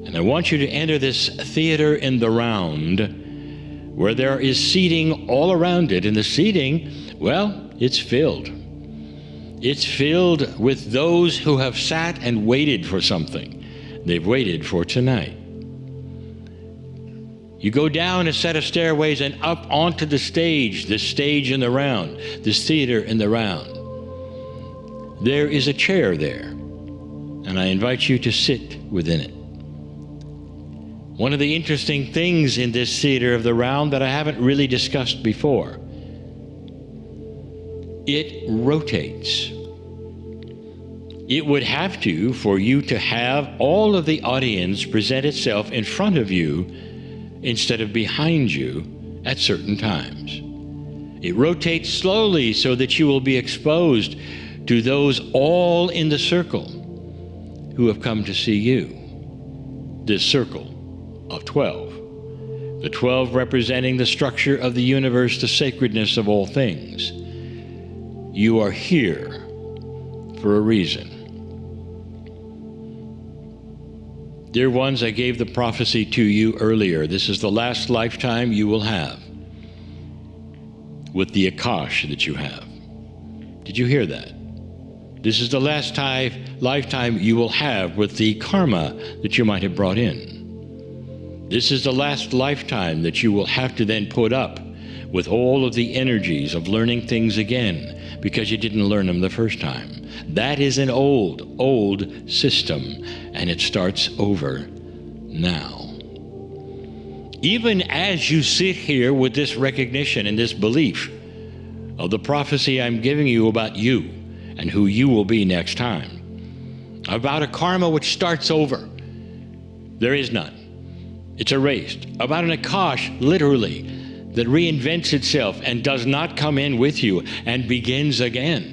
And I want you to enter this theater in the round, where there is seating all around it. And the seating, well, it's filled. It's filled with those who have sat and waited for something. They've waited for tonight. You go down a set of stairways and up onto the stage in the round, this theater in the round. There is a chair there, and I invite you to sit within it. One of the interesting things in this theater of the round that I haven't really discussed before, it rotates. It would have to for you to have all of the audience present itself in front of you instead of behind you at certain times. It rotates slowly so that you will be exposed to those all in the circle who have come to see you. This circle of 12. The 12 representing the structure of the universe, the sacredness of all things. You are here for a reason. Dear ones, I gave the prophecy to you earlier. This is the last lifetime you will have with the Akash that you have. Did you hear that? This is the last lifetime you will have with the karma that you might have brought in. This is the last lifetime that you will have to then put up with all of the energies of learning things again because you didn't learn them the first time. That is an old system, and it starts over now. Even as you sit here with this recognition and this belief of the prophecy I'm giving you about you and who you will be next time, about a karma which starts over, there is none. It's erased. About an Akash, literally, that reinvents itself and does not come in with you and begins again.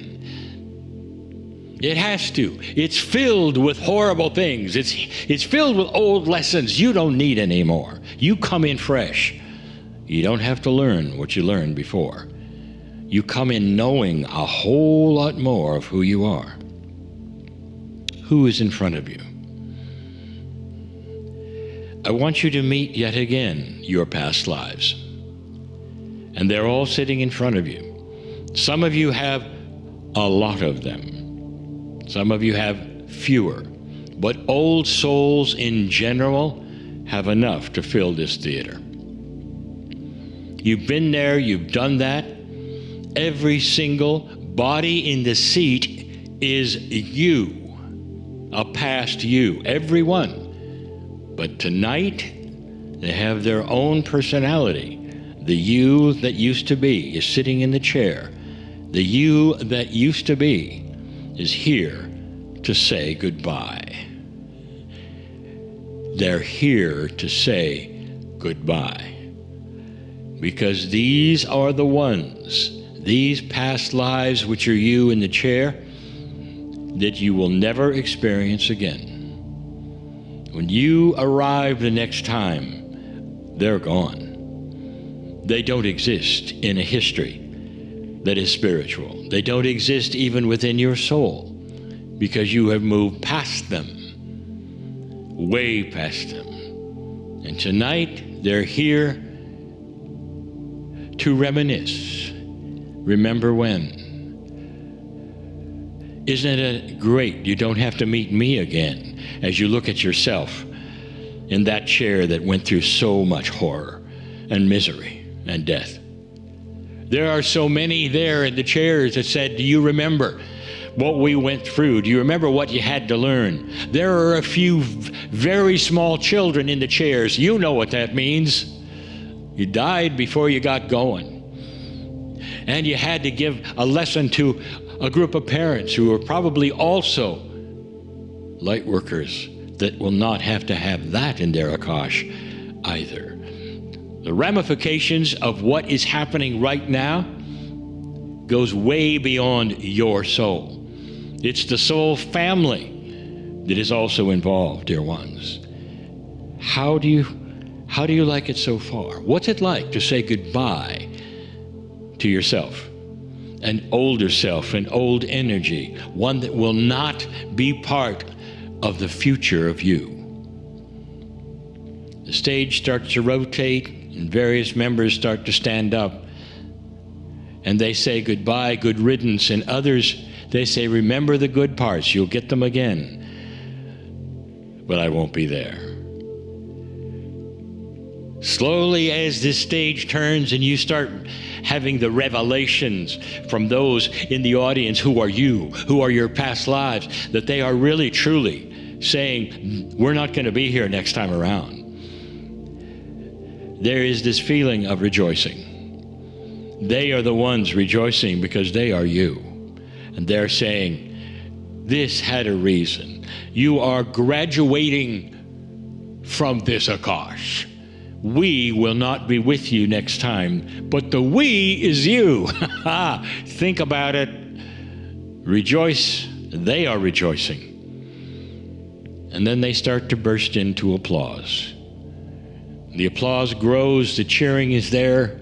It has to. It's filled with horrible things. It's filled with old lessons you don't need anymore. You come in fresh. You don't have to learn what you learned before. You come in knowing a whole lot more of who you are. Who is in front of you? I want you to meet yet again your past lives. And they're all sitting in front of you. Some of you have a lot of them. Some of you have fewer. But old souls in general have enough to fill this theater. You've been there, you've done that. Every single body in the seat is you, a past you, everyone. But tonight, they have their own personality. The you that used to be is sitting in the chair. The you that used to be is here to say goodbye. They're here to say goodbye. Because these are the ones, these past lives which are you in the chair, that you will never experience again. When you arrive the next time, they're gone. They don't exist in a history that is spiritual. They don't exist even within your soul because you have moved past them, way past them. And tonight, they're here to reminisce. Remember when? Isn't it great you don't have to meet me again as you look at yourself in that chair that went through so much horror and misery and death? There are so many there in the chairs that said, do you remember what we went through? Do you remember what you had to learn? There are a few very small children in the chairs. You know what that means. You died before you got going. And you had to give a lesson to a group of parents who are probably also light workers that will not have to have that in their Akash either. The ramifications of what is happening right now goes way beyond your soul. It's the soul family that is also involved, dear ones. How do you like it so far? What's it like to say goodbye to yourself? An older self, an old energy, one that will not be part of the future of you. The stage starts to rotate and various members start to stand up and they say goodbye, good riddance, and others, They say, remember the good parts, you'll get them again. But I won't be there. Slowly, as this stage turns and you start having the revelations from those in the audience who are you, who are your past lives, that they are really, truly saying, we're not going to be here next time around. There is this feeling of rejoicing. They are the ones rejoicing because they are you. And they're saying, this had a reason. You are graduating from this Akash. We will not be with you next time, but the we is you. Think about it. Rejoice. They are rejoicing. And then they start to burst into applause. The applause grows. The cheering is there.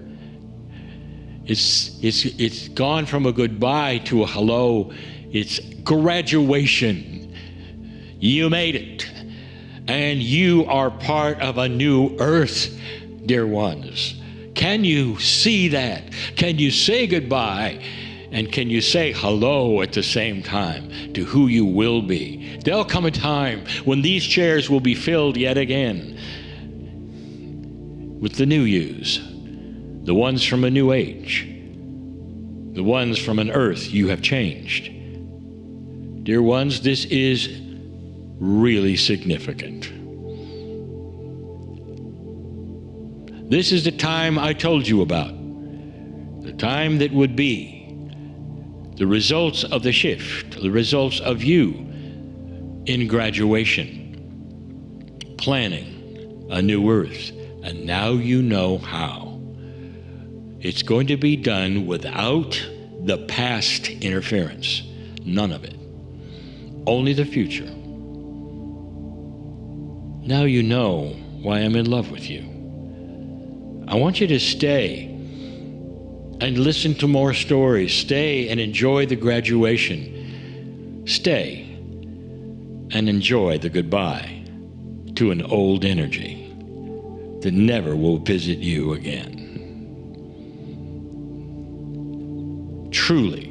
It's gone from a goodbye to a hello. It's graduation. You made it. And you are part of a new earth, dear ones. Can you see that? Can you say goodbye? And can you say hello at the same time to who you will be? There'll come a time when these chairs will be filled yet again with the new yous, the ones from a new age, the ones from an earth you have changed. Dear ones, this is really significant. This is the time I told you about, the time that would be the results of the shift, the results of you in graduation, planning a new earth, and now you know how. It's going to be done without the past interference, none of it, only the future. Now you know why I'm in love with you. I want you to stay and listen to more stories. Stay and enjoy the graduation. Stay and enjoy the goodbye to an old energy that never will visit you again. Truly,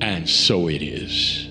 and so it is.